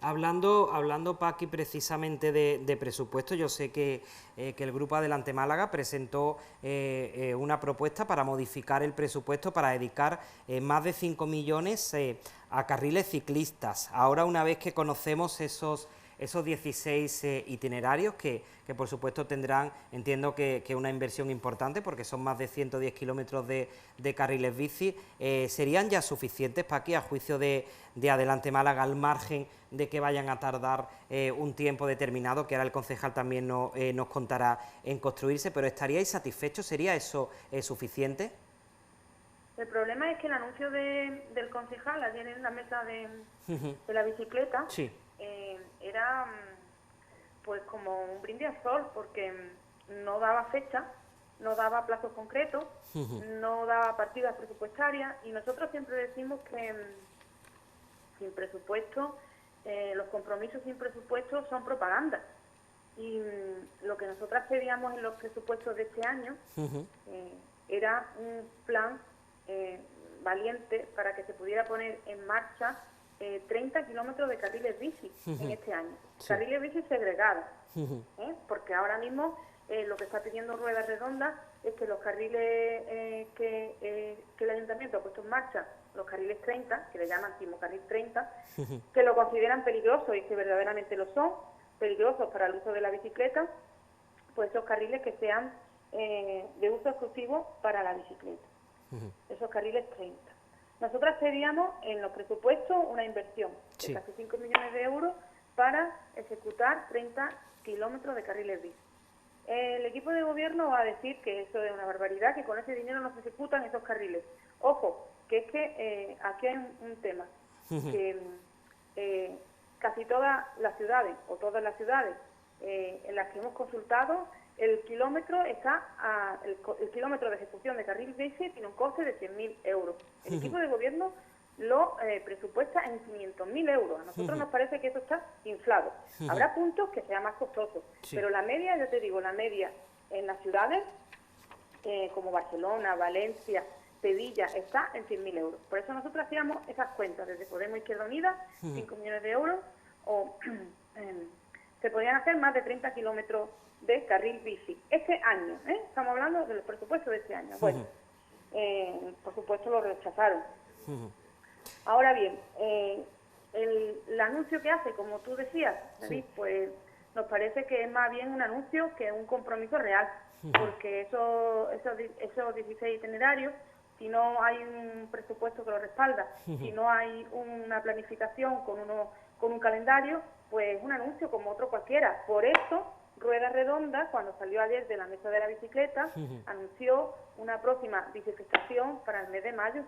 Hablando Paqui, precisamente de presupuesto, yo sé que el Grupo Adelante Málaga presentó una propuesta para modificar el presupuesto para dedicar más de 5 millones a carriles ciclistas. Ahora, una vez que conocemos esos 16 itinerarios que por supuesto tendrán, entiendo que una inversión importante, porque son más de 110 kilómetros de carriles bici, ¿serían ya suficientes, Paqui, a juicio de Adelante Málaga, al margen de que vayan a tardar un tiempo determinado, que ahora el concejal también nos contará en construirse, pero estaríais satisfechos? ¿Sería eso suficiente? El problema es que el anuncio del concejal ayer en la mesa de la bicicleta, sí, era pues como un brindis al sol, porque no daba fecha, no daba plazos concretos, no daba partidas presupuestarias, y nosotros siempre decimos que sin presupuesto, los compromisos sin presupuesto son propaganda. Y lo que nosotras pedíamos en los presupuestos de este año era un plan valiente para que se pudiera poner en marcha 30 kilómetros de carriles bici en este año. Sí. Carriles bici segregados, porque ahora mismo lo que está pidiendo Rueda Redonda es que los carriles que el Ayuntamiento ha puesto en marcha, los carriles 30, que le llaman carril 30, que lo consideran peligrosos, y que verdaderamente lo son, peligrosos para el uso de la bicicleta, pues esos carriles que sean de uso exclusivo para la bicicleta, esos carriles 30. Nosotras pedíamos en los presupuestos una inversión de casi 5 millones de euros para ejecutar 30 kilómetros de carriles bici. El equipo de gobierno va a decir que eso es una barbaridad, que con ese dinero no se ejecutan esos carriles. Ojo, que es que aquí hay un tema, que casi todas las ciudades, o todas las ciudades en las que hemos consultado, el kilómetro el kilómetro de ejecución de carril bici tiene un coste de 100.000 euros. El equipo de gobierno lo presupuesta en 500.000 euros. A nosotros nos parece que eso está inflado. Habrá puntos que sean más costosos, pero la media, yo te digo, la media en las ciudades como Barcelona, Valencia, Sevilla, está en 100.000 euros. Por eso nosotros hacíamos esas cuentas desde Podemos Izquierda Unida, 5 millones de euros, o se podían hacer más de 30 kilómetros de carril bici. Este año, estamos hablando de los presupuestos de este año. Bueno, por supuesto lo rechazaron. Ahora bien, el anuncio que hace, como tú decías, David, pues nos parece que es más bien un anuncio que un compromiso real, porque esos 16 itinerarios, si no hay un presupuesto que lo respalda, si no hay una planificación con un calendario, pues es un anuncio como otro cualquiera. Por eso Rueda Redonda, cuando salió ayer de la mesa de la bicicleta, anunció una próxima bicifestación para el mes de mayo,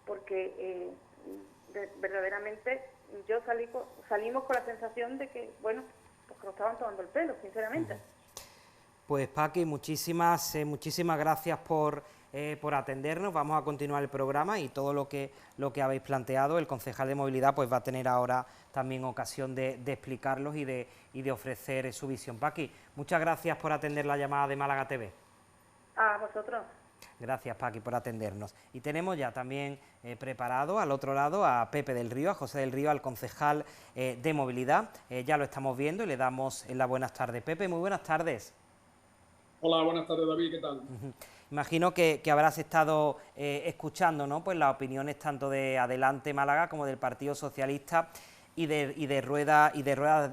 porque verdaderamente salimos con la sensación de que, bueno, pues que nos estaban tomando el pelo, sinceramente. Pues Paqui, muchísimas gracias por atendernos. Vamos a continuar el programa, y todo lo que habéis planteado, el concejal de movilidad pues va a tener ahora también ocasión de explicarlos y de ofrecer su visión. Paqui, muchas gracias por atender la llamada de Málaga TV. A vosotros. Gracias, Paqui, por atendernos. Y tenemos ya también preparado al otro lado a Pepe del Río, a José del Río, al concejal de movilidad. Ya lo estamos viendo y le damos las buenas tardes. Pepe, muy buenas tardes. Hola, buenas tardes, David, ¿qué tal? Imagino que habrás estado escuchando, ¿no?, pues las opiniones tanto de Adelante Málaga como del Partido Socialista y de rueda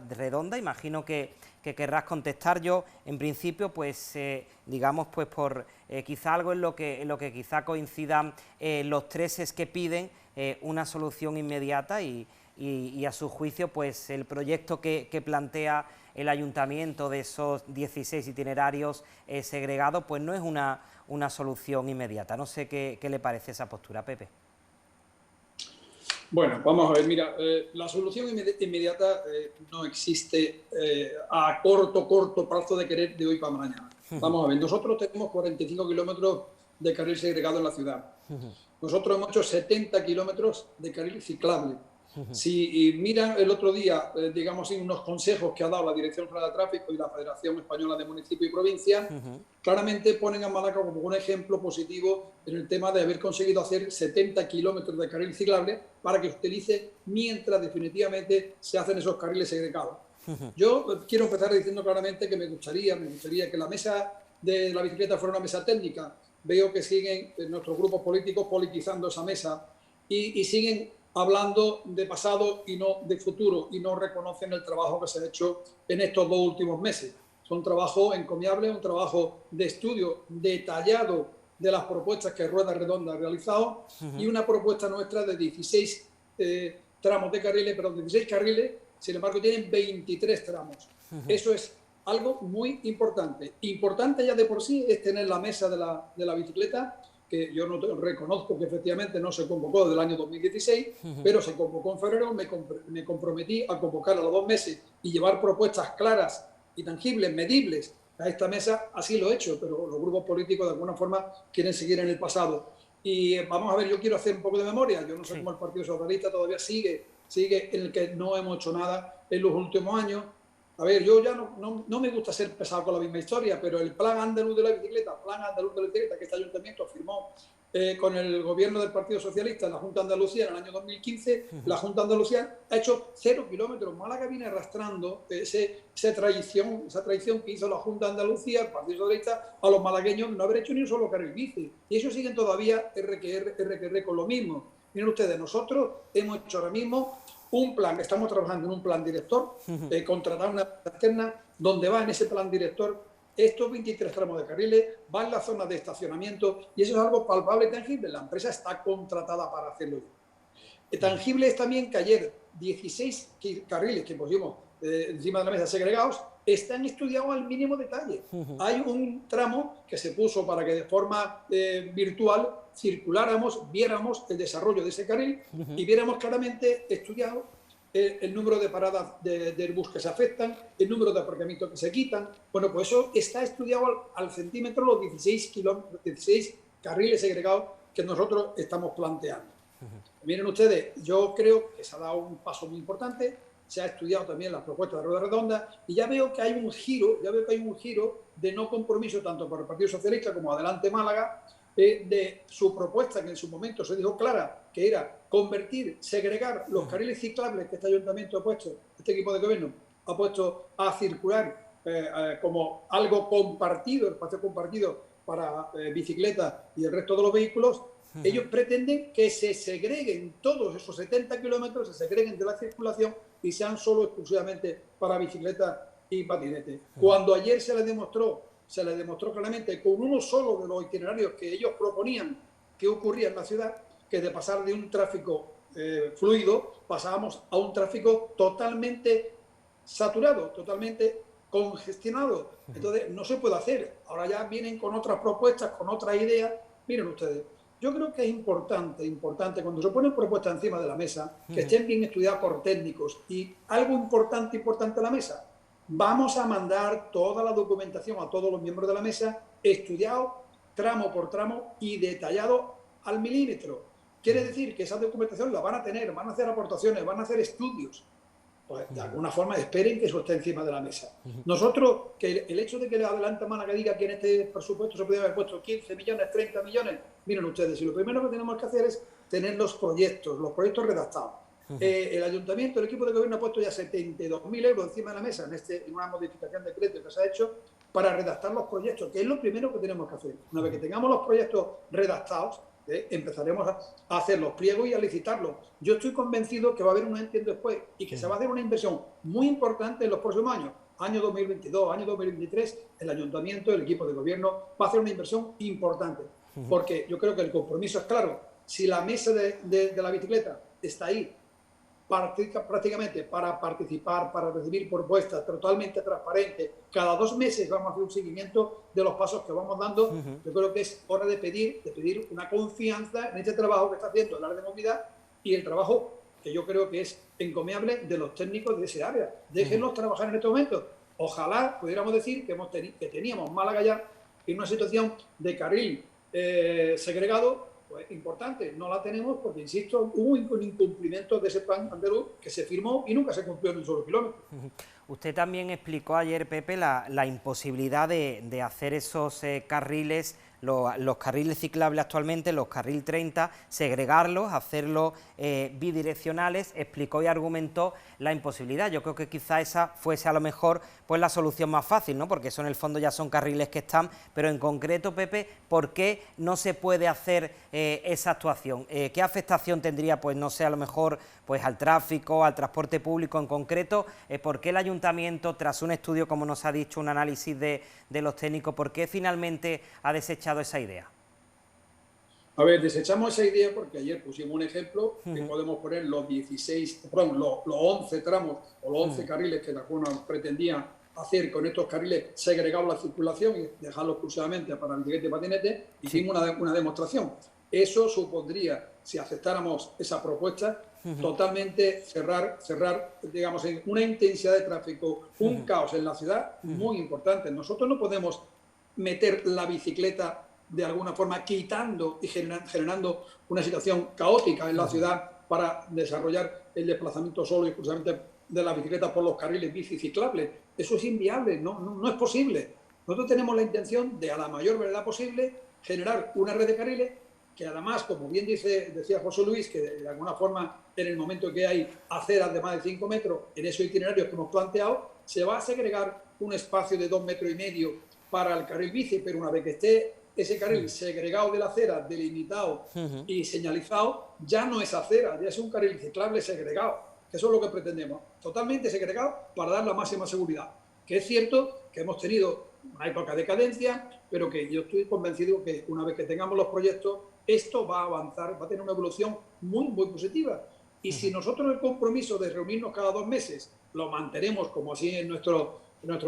redonda. Imagino que querrás contestar. Yo, en principio, pues digamos, pues por quizá algo en lo que quizá coincidan los tres, es que piden una solución inmediata y a su juicio, pues el proyecto que plantea el ayuntamiento de esos 16 itinerarios segregados, pues no es una solución inmediata. No sé qué le parece esa postura, Pepe. Bueno, vamos a ver, mira, la solución inmediata no existe a corto plazo de querer de hoy para mañana. Vamos a ver, nosotros tenemos 45 kilómetros de carril segregado en la ciudad. Nosotros hemos hecho 70 kilómetros de carril ciclable. Si miran el otro día, digamos, unos consejos que ha dado la Dirección General de Tráfico y la Federación Española de Municipios y Provincias, claramente ponen a Málaga como un ejemplo positivo en el tema de haber conseguido hacer 70 kilómetros de carril ciclable para que utilice mientras definitivamente se hacen esos carriles segregados. Yo quiero empezar diciendo claramente que me gustaría que la mesa de la bicicleta fuera una mesa técnica. Veo que siguen nuestros grupos políticos politizando esa mesa y siguen hablando de pasado y no de futuro, y no reconocen el trabajo que se ha hecho en estos 2 últimos meses. Es un trabajo encomiable, un trabajo de estudio detallado de las propuestas que Rueda Redonda ha realizado, y una propuesta nuestra de 16 tramos de carriles, pero 16 carriles, sin embargo tienen 23 tramos. Eso es algo muy importante. Importante ya de por sí es tener la mesa de la bicicleta, que yo no reconozco que efectivamente no se convocó desde el año 2016, pero se convocó en febrero. Me comprometí a convocar a los 2 meses y llevar propuestas claras y tangibles, medibles a esta mesa. Así lo he hecho, pero los grupos políticos de alguna forma quieren seguir en el pasado. Y vamos a ver, yo quiero hacer un poco de memoria. Yo no sé cómo el Partido Socialista todavía sigue en el que no hemos hecho nada en los últimos años. A ver, yo ya no me gusta ser pesado con la misma historia, pero el Plan Andaluz de la Bicicleta, que este ayuntamiento firmó con el gobierno del Partido Socialista en la Junta de Andalucía en el año 2015, la Junta de Andalucía ha hecho 0 kilómetros. Málaga viene arrastrando esa traición que hizo la Junta de Andalucía, el Partido Socialista, a los malagueños, no haber hecho ni un solo carril bici. Y ellos siguen todavía RQR con lo mismo. Miren ustedes, nosotros hemos hecho ahora mismo un plan, estamos trabajando en un plan director, contratar una externa, donde va en ese plan director estos 23 tramos de carriles, va en la zona de estacionamiento, y eso es algo palpable y tangible. La empresa está contratada para hacerlo. Tangible es también que ayer 16 carriles que pusimos encima de la mesa segregados están estudiados al mínimo detalle. Hay un tramo que se puso para que de forma virtual circuláramos, viéramos el desarrollo de ese carril y viéramos claramente estudiado el número de paradas del bus que se afectan, el número de aparcamientos que se quitan. Bueno, pues eso está estudiado al centímetro, los 16 carriles segregados que nosotros estamos planteando. Miren ustedes, yo creo que se ha dado un paso muy importante. Se ha estudiado también las propuestas de Rueda Redonda y ya veo que hay un giro de no compromiso tanto por el Partido Socialista como Adelante Málaga, de su propuesta, que en su momento se dijo clara, que era segregar los carriles ciclables que este ayuntamiento ha puesto, este equipo de gobierno ha puesto a circular como algo compartido, espacio compartido para bicicletas y el resto de los vehículos. Ellos pretenden que se segreguen todos esos 70 kilómetros, se segreguen de la circulación y sean solo exclusivamente para bicicletas y patinetes. Cuando ayer se les demostró claramente con uno solo de los itinerarios que ellos proponían que ocurría en la ciudad, que de pasar de un tráfico fluido pasábamos a un tráfico totalmente saturado, totalmente congestionado. Entonces no se puede hacer. Ahora ya vienen con otras propuestas, con otras ideas. Miren ustedes, yo creo que es importante cuando se ponen propuestas encima de la mesa, que estén bien estudiadas por técnicos. Y algo importante a la mesa, vamos a mandar toda la documentación a todos los miembros de la mesa, estudiado tramo por tramo y detallado al milímetro. Quiere decir que esa documentación la van a tener, van a hacer aportaciones, van a hacer estudios. Pues de alguna forma esperen que eso esté encima de la mesa. Nosotros, que el hecho de que Adelante Málaga diga que en este presupuesto se podría haber puesto 15 millones, 30 millones, miren ustedes, y lo primero que tenemos que hacer es tener los proyectos redactados. El ayuntamiento, el equipo de gobierno ha puesto ya 72.000 euros encima de la mesa en una modificación de decreto que se ha hecho para redactar los proyectos, que es lo primero que tenemos que hacer. Una vez que tengamos los proyectos redactados, empezaremos a hacer los pliegos y a licitarlos. Yo estoy convencido que va a haber un antes y después y que se va a hacer una inversión muy importante en los próximos años. Año 2022, año 2023, el ayuntamiento, el equipo de gobierno va a hacer una inversión importante. Porque yo creo que el compromiso es claro. Si la mesa de la bicicleta está ahí prácticamente para participar, para recibir propuestas, totalmente transparente, cada 2 meses vamos a hacer un seguimiento de los pasos que vamos dando. Yo creo que es hora de pedir una confianza en este trabajo que está haciendo el área de movilidad y el trabajo que yo creo que es encomiable de los técnicos de ese área. Déjenlos trabajar en este momento. Ojalá pudiéramos decir que teníamos Málaga ya en una situación de carril segregado, pues importante. No la tenemos porque, insisto, hubo un incumplimiento de ese plan andaluz que se firmó y nunca se cumplió en un solo kilómetro. Usted también explicó ayer, Pepe, la imposibilidad de hacer esos carriles, los carriles ciclables actualmente, los carril 30, segregarlos, hacerlos bidireccionales. Explicó y argumentó la imposibilidad. Yo creo que quizá esa fuese a lo mejor pues la solución más fácil, ¿no? Porque eso en el fondo ya son carriles que están, pero en concreto, Pepe, ¿por qué no se puede hacer esa actuación? ¿Qué afectación tendría, pues no sé, a lo mejor pues al tráfico, al transporte público en concreto? ¿Por qué el ayuntamiento, tras un estudio, como nos ha dicho, un análisis de los técnicos, por qué finalmente ha desechado esa idea? A ver, desechamos esa idea porque ayer pusimos un ejemplo que podemos poner los 11 tramos o los 11 carriles que la Junta pretendía hacer con estos carriles segregados la circulación y dejarlos exclusivamente para bicicleta y patinete. Hicimos una demostración. Eso supondría, si aceptáramos esa propuesta, totalmente cerrar, digamos, una intensidad de tráfico, un caos en la ciudad muy importante. Nosotros no podemos meter la bicicleta de alguna forma quitando y generando una situación caótica en la ciudad para desarrollar el desplazamiento solo y exclusivamente de la bicicleta por los carriles bici ciclables. Eso es inviable, no es posible. Nosotros tenemos la intención de, a la mayor brevedad posible, generar una red de carriles que además, como bien decía José Luis, que de alguna forma en el momento que hay aceras de más de 5 metros en esos itinerarios que hemos planteado, se va a segregar un espacio de 2,5 metros para el carril bici, pero una vez que esté ese carril segregado de la acera, delimitado y señalizado, ya no es acera, ya es un carril ciclable segregado, que eso es lo que pretendemos, totalmente segregado para dar la máxima seguridad. Que es cierto que hemos tenido una época de cadencia, pero que yo estoy convencido que una vez que tengamos los proyectos, esto va a avanzar, va a tener una evolución muy, muy positiva. Y si nosotros el compromiso de reunirnos cada 2 meses lo mantenemos como así en nuestro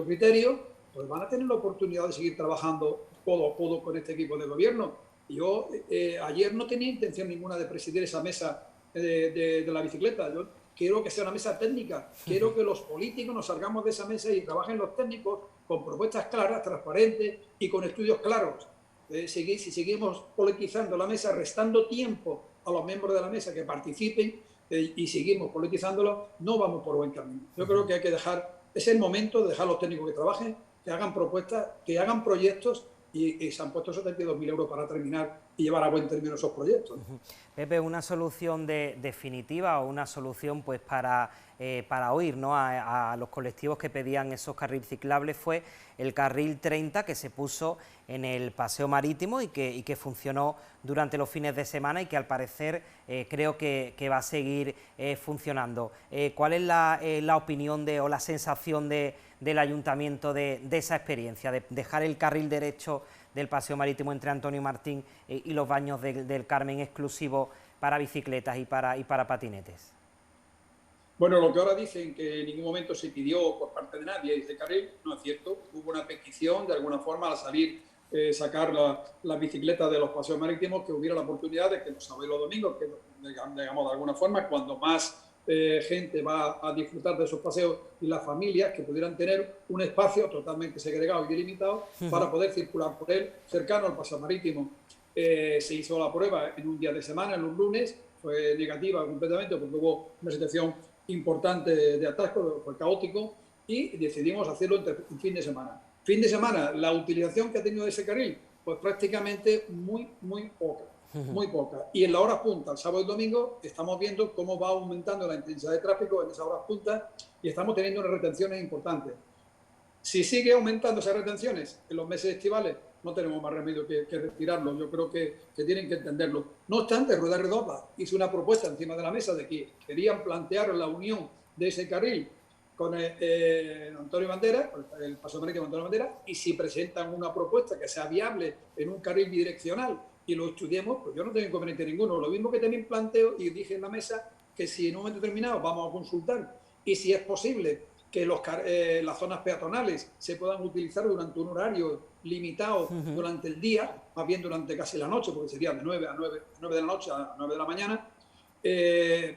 criterio, pues van a tener la oportunidad de seguir trabajando codo a codo con este equipo de gobierno. Yo ayer no tenía intención ninguna de presidir esa mesa de la bicicleta. Yo quiero que sea una mesa técnica, quiero que los políticos nos salgamos de esa mesa y trabajen los técnicos con propuestas claras, transparentes y con estudios claros. Si seguimos politizando la mesa, restando tiempo a los miembros de la mesa que participen y seguimos politizándolo, no vamos por buen camino. Yo creo que hay que es el momento de dejar a los técnicos que trabajen, que hagan propuestas, que hagan proyectos y se han puesto 72.000 euros para terminar y llevar a buen término esos proyectos. Pepe, una solución definitiva o una solución pues para oír, ¿no?, a los colectivos que pedían esos carriles ciclables fue el carril 30 que se puso en el paseo marítimo y que funcionó durante los fines de semana y que al parecer creo que va a seguir funcionando. ¿Cuál es la opinión o la sensación del ayuntamiento de esa experiencia, de dejar el carril derecho del paseo marítimo entre Antonio Martín y los Baños del Carmen exclusivo para bicicletas y para patinetes? Bueno, lo que ahora dicen que en ningún momento se pidió por parte de nadie ese carril, no es cierto. Hubo una petición de alguna forma al salir, sacar las bicicletas de los paseos marítimos, que hubiera la oportunidad de que los sábados y los domingos, que digamos de alguna forma, cuando más gente va a disfrutar de esos paseos y las familias que pudieran tener un espacio totalmente segregado y delimitado para poder circular por él cercano al paseo marítimo. Se hizo la prueba en un día de semana, en un lunes, fue negativa completamente porque hubo una situación importante de atasco, fue caótico y decidimos hacerlo en fin de semana. Fin de semana, la utilización que ha tenido ese carril, pues prácticamente muy poca. Muy poca. Y en las horas puntas, el sábado y el domingo, estamos viendo cómo va aumentando la intensidad de tráfico en esas horas puntas y estamos teniendo unas retenciones importantes. Si sigue aumentando esas retenciones en los meses estivales, no tenemos más remedio que retirarlo. Yo creo que tienen que entenderlo. No obstante, Rueda Redonda hizo una propuesta encima de la mesa de que querían plantear la unión de ese carril con Antonio Banderas, el paso marítimo Antonio Banderas, y si presentan una propuesta que sea viable en un carril bidireccional y lo estudiemos, pues yo no tengo inconveniente ninguno. Lo mismo que también planteo y dije en la mesa que si en un momento determinado vamos a consultar y si es posible que las zonas peatonales se puedan utilizar durante un horario limitado durante el día, más bien durante casi la noche, porque sería de 9 de la noche a 9 de la mañana,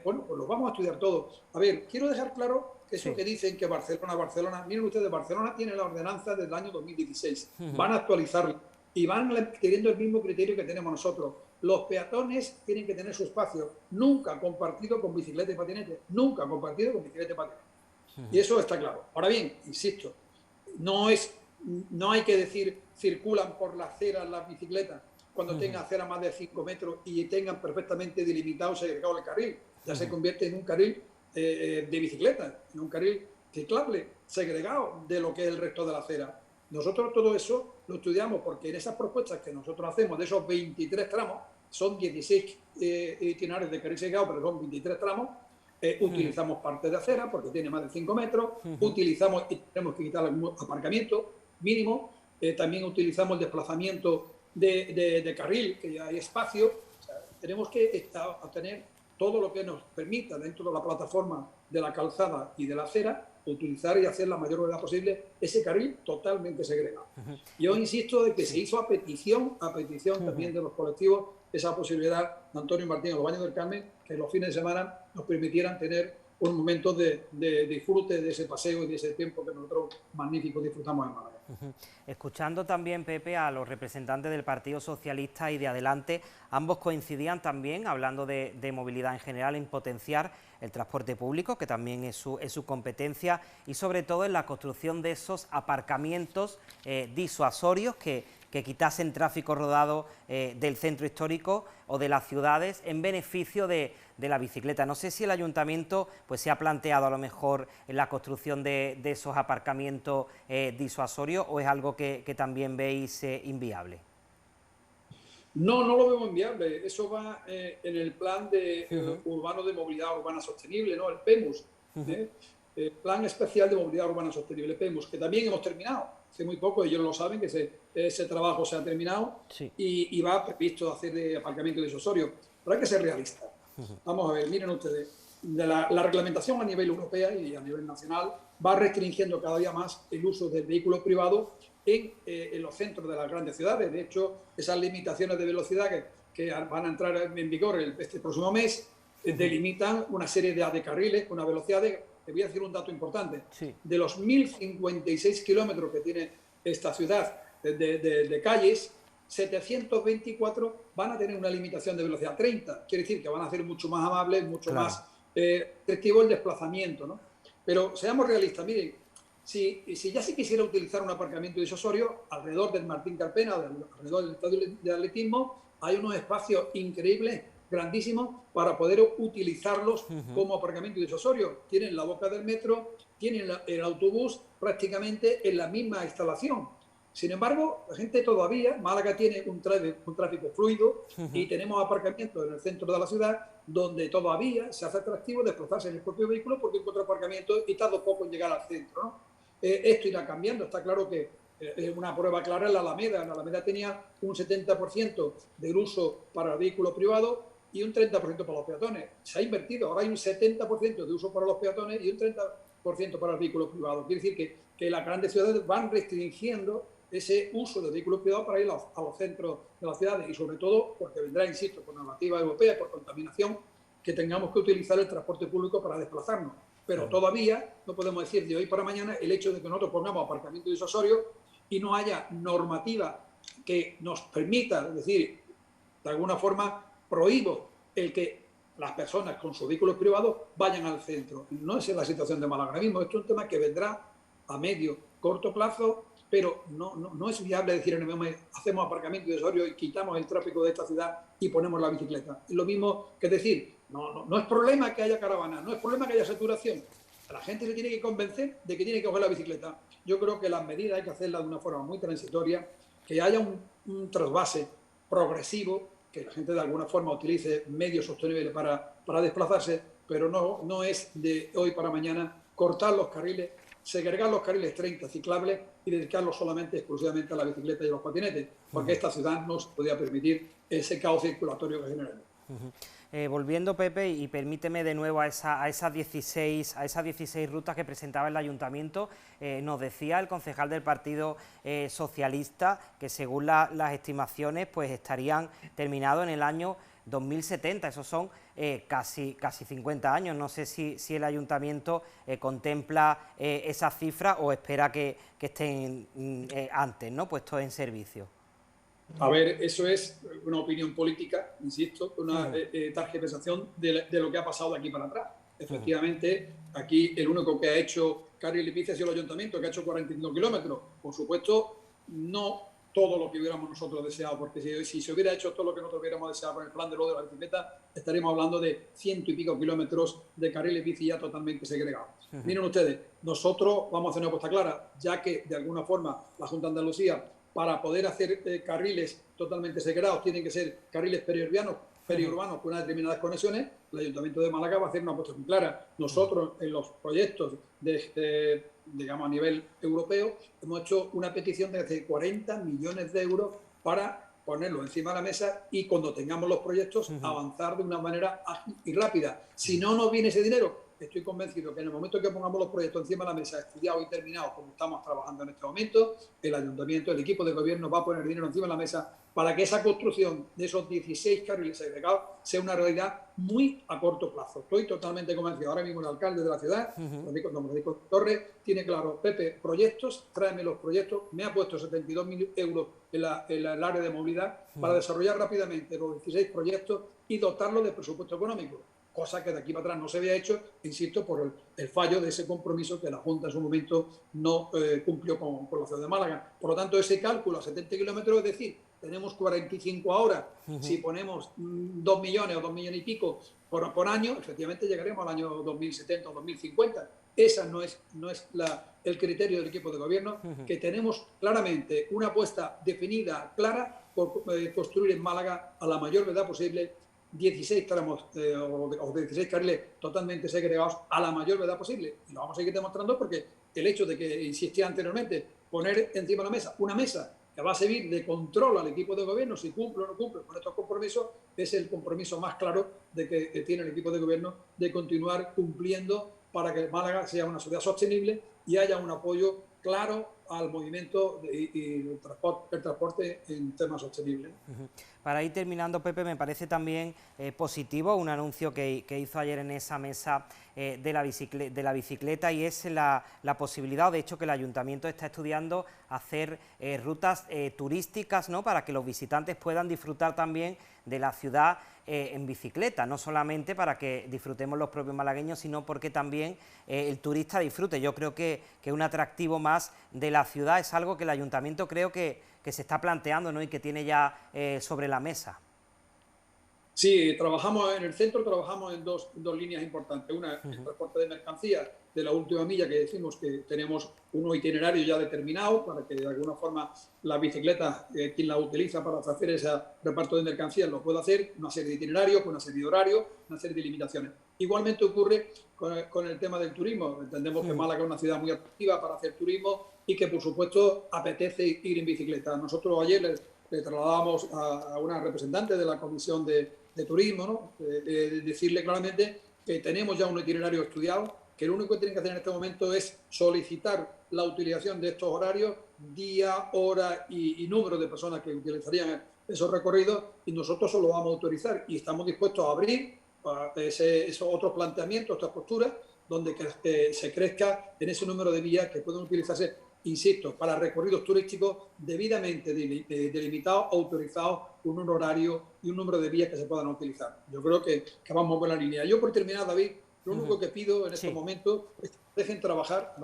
bueno, pues los vamos a estudiar todos. A ver, quiero dejar claro que eso que dicen que Barcelona, miren ustedes, Barcelona tiene la ordenanza del año 2016, van a actualizarla y van teniendo el mismo criterio que tenemos nosotros. Los peatones tienen que tener su espacio, nunca compartido con bicicleta y patinete, nunca compartido con bicicleta y patinete. Y eso está claro. Ahora bien, insisto, no hay que decir circulan por las aceras las bicicletas cuando tengan aceras más de 5 metros y tengan perfectamente delimitado, segregado el carril. Ya se convierte en un carril de bicicleta, en un carril ciclable, segregado de lo que es el resto de la acera. Nosotros todo eso lo estudiamos porque en esas propuestas que nosotros hacemos, de esos 23 tramos, son 16 itinerarios de carril segregado, pero son 23 tramos, utilizamos parte de acera porque tiene más de 5 metros, utilizamos y tenemos que quitar algún aparcamiento mínimo, también utilizamos el desplazamiento de carril, que ya hay espacio. O sea, tenemos que obtener todo lo que nos permita dentro de la plataforma de la calzada y de la acera utilizar y hacer la mayor brevedad posible ese carril totalmente segregado. Yo insisto de que se hizo a petición también de los colectivos esa posibilidad de Antonio Martín a los Baños del Carmen, que los fines de semana nos permitieran tener un momento de disfrute de ese paseo y de ese tiempo que nosotros magníficos disfrutamos en Málaga. Escuchando también, Pepe, a los representantes del Partido Socialista y de Adelante, ambos coincidían también, hablando de movilidad en general, en potenciar el transporte público, que también es su competencia, y sobre todo en la construcción de esos aparcamientos disuasorios que quitasen tráfico rodado del centro histórico o de las ciudades en beneficio de la bicicleta. No sé si el ayuntamiento pues se ha planteado a lo mejor en la construcción de esos aparcamientos disuasorios, o es algo que también veis inviable. No lo vemos inviable. Eso va en el plan urbano de movilidad urbana sostenible, ¿no? El PEMUS, el Plan Especial de Movilidad Urbana Sostenible, PEMUS, que también hemos terminado. Hace muy poco, ellos lo saben, que ese trabajo se ha terminado y va previsto hacer de aparcamiento disuasorio. Pero hay que ser realista. Vamos a ver, miren ustedes, la reglamentación a nivel europeo y a nivel nacional va restringiendo cada día más el uso del vehículo privado en los centros de las grandes ciudades. De hecho, esas limitaciones de velocidad que van a entrar en vigor este próximo mes delimitan una serie de carriles con una velocidad te voy a decir un dato importante, de los 1.056 kilómetros que tiene esta ciudad de calles, 724 van a tener una limitación de velocidad 30, quiere decir que van a ser mucho más amables, mucho más efectivo el desplazamiento, ¿no? Pero seamos realistas, miren, si ya se quisiera utilizar un aparcamiento disuasorio, alrededor del Martín Carpena, alrededor del estadio de atletismo, hay unos espacios increíbles, grandísimos, para poder utilizarlos como aparcamiento disuasorio. Tienen la boca del metro, tienen el autobús prácticamente en la misma instalación. Sin embargo, la gente todavía, Málaga tiene un tráfico fluido y tenemos aparcamientos en el centro de la ciudad donde todavía se hace atractivo desplazarse en el propio vehículo porque encuentra aparcamiento y tarda poco en llegar al centro, ¿no? Esto irá cambiando. Está claro que una prueba clara es la Alameda. La Alameda tenía un 70% del uso para el vehículo privado y un 30% para los peatones. Se ha invertido. Ahora hay un 70% de uso para los peatones y un 30% para el vehículo privado. Quiere decir que las grandes ciudades van restringiendo ese uso de vehículos privados para ir a los centros de las ciudades y sobre todo porque vendrá, insisto, por normativa europea, por contaminación, que tengamos que utilizar el transporte público para desplazarnos. Pero todavía no podemos decir de hoy para mañana el hecho de que nosotros pongamos aparcamiento disuasorio y no haya normativa que nos permita, es decir, de alguna forma prohíbo el que las personas con sus vehículos privados vayan al centro. No es la situación de Málaga ahora mismo. Esto es un tema que vendrá a medio, corto plazo, pero no es viable decir en el momento hacemos aparcamiento disuasorio y quitamos el tráfico de esta ciudad y ponemos la bicicleta. Es lo mismo que decir, no es problema que haya caravanas, no es problema que haya saturación. A la gente se tiene que convencer de que tiene que coger la bicicleta. Yo creo que las medidas hay que hacerlas de una forma muy transitoria. que haya un trasvase progresivo, que la gente de alguna forma utilice medios sostenibles para desplazarse, pero no es de hoy para mañana cortar los carriles, segregar los carriles 30 ciclables y dedicarlos solamente, exclusivamente a la bicicleta y a los patinetes, porque esta ciudad no se podía permitir ese caos circulatorio que genera. Volviendo, Pepe, y permíteme de nuevo a esas 16 rutas que presentaba el Ayuntamiento, nos decía el concejal del Partido Socialista que según las estimaciones pues estarían terminados en el año 2070, esos son casi 50 años. No sé si el Ayuntamiento contempla esa cifra o espera que estén antes, ¿no?, puestos en servicio. A ver, eso es una opinión política, insisto, una tarjetización de lo que ha pasado de aquí para atrás. Efectivamente, aquí el único que ha hecho carril bici ha sido el Ayuntamiento, que ha hecho 45 kilómetros. Por supuesto, no todo lo que hubiéramos nosotros deseado, porque si se hubiera hecho todo lo que nosotros hubiéramos deseado con el plan de lo de la bicicleta, estaríamos hablando de 100 y pico kilómetros de carriles bici ya totalmente segregados. Miren ustedes, nosotros vamos a hacer una apuesta clara, ya que de alguna forma la Junta de Andalucía, para poder hacer carriles totalmente segregados, tienen que ser carriles periurbanos con unas determinadas conexiones. El Ayuntamiento de Málaga va a hacer una apuesta muy clara. Nosotros, en los proyectos digamos a nivel europeo, hemos hecho una petición de 40 millones de euros para ponerlo encima de la mesa y cuando tengamos los proyectos avanzar de una manera ágil y rápida. Si no nos viene ese dinero, estoy convencido que en el momento que pongamos los proyectos encima de la mesa, estudiados y terminados, como estamos trabajando en este momento, el Ayuntamiento, el equipo de gobierno va a poner dinero encima de la mesa para que esa construcción de esos 16 carriles segregados sea una realidad muy a corto plazo. Estoy totalmente convencido. Ahora mismo el alcalde de la ciudad, don Francisco Torres, tiene claro: Pepe, proyectos, tráeme los proyectos. Me ha puesto 72.000 euros en el área de movilidad para desarrollar rápidamente los 16 proyectos y dotarlos de presupuesto económico. Cosa que de aquí para atrás no se había hecho, insisto, por el fallo de ese compromiso que la Junta en su momento no cumplió con la ciudad de Málaga. Por lo tanto, ese cálculo a 70 kilómetros, es decir, tenemos 45 ahora, si ponemos 2 millones o 2 millones y pico por año, efectivamente llegaremos al año 2070 o 2050. Esa no es el criterio del equipo de gobierno, que tenemos claramente una apuesta definida, clara, por construir en Málaga a la mayor brevedad posible 16 tramos o 16 carriles totalmente segregados a la mayor brevedad posible. Y lo vamos a seguir demostrando porque el hecho de que, insistía anteriormente, poner encima de la mesa una mesa que va a servir de control al equipo de gobierno si cumple o no cumple con estos compromisos, es el compromiso más claro de que tiene el equipo de gobierno de continuar cumpliendo para que Málaga sea una ciudad sostenible y haya un apoyo claro al movimiento y el transporte en temas sostenibles. Para ir terminando, Pepe, me parece también positivo un anuncio que hizo ayer en esa mesa de la bicicleta, y es la posibilidad, o de hecho que el Ayuntamiento está estudiando hacer rutas turísticas, ¿no?, para que los visitantes puedan disfrutar también de la ciudad en bicicleta, no solamente para que disfrutemos los propios malagueños, sino porque también el turista disfrute. Yo creo que un atractivo más de la ciudad es algo que el Ayuntamiento creo que se está planteando, ¿no?, y que tiene ya sobre la mesa. Sí, trabajamos en el centro, trabajamos en dos líneas importantes. Una, el transporte de mercancías de la última milla, que decimos que tenemos unos itinerarios ya determinados para que de alguna forma la bicicleta, quien la utiliza para hacer ese reparto de mercancías, lo pueda hacer, una serie de itinerarios, con una serie de horarios, una serie de limitaciones. Igualmente ocurre con el tema del turismo. Entendemos que Málaga es una ciudad muy atractiva para hacer turismo y que, por supuesto, apetece ir en bicicleta. Nosotros ayer le trasladamos a una representante de la Comisión de Turismo, ¿no?, decirle claramente que tenemos ya un itinerario estudiado, que lo único que tienen que hacer en este momento es solicitar la utilización de estos horarios, día, hora y número de personas que utilizarían esos recorridos, y nosotros solo vamos a autorizar y estamos dispuestos a abrir esos otros planteamientos, otras posturas, donde se crezca en ese número de vías que pueden utilizarse, insisto, para recorridos turísticos debidamente delimitados, autorizados, con un horario y un número de vías que se puedan utilizar. Yo creo que vamos por la línea. Yo, por terminar, David, lo único que pido en estos momentos es que nos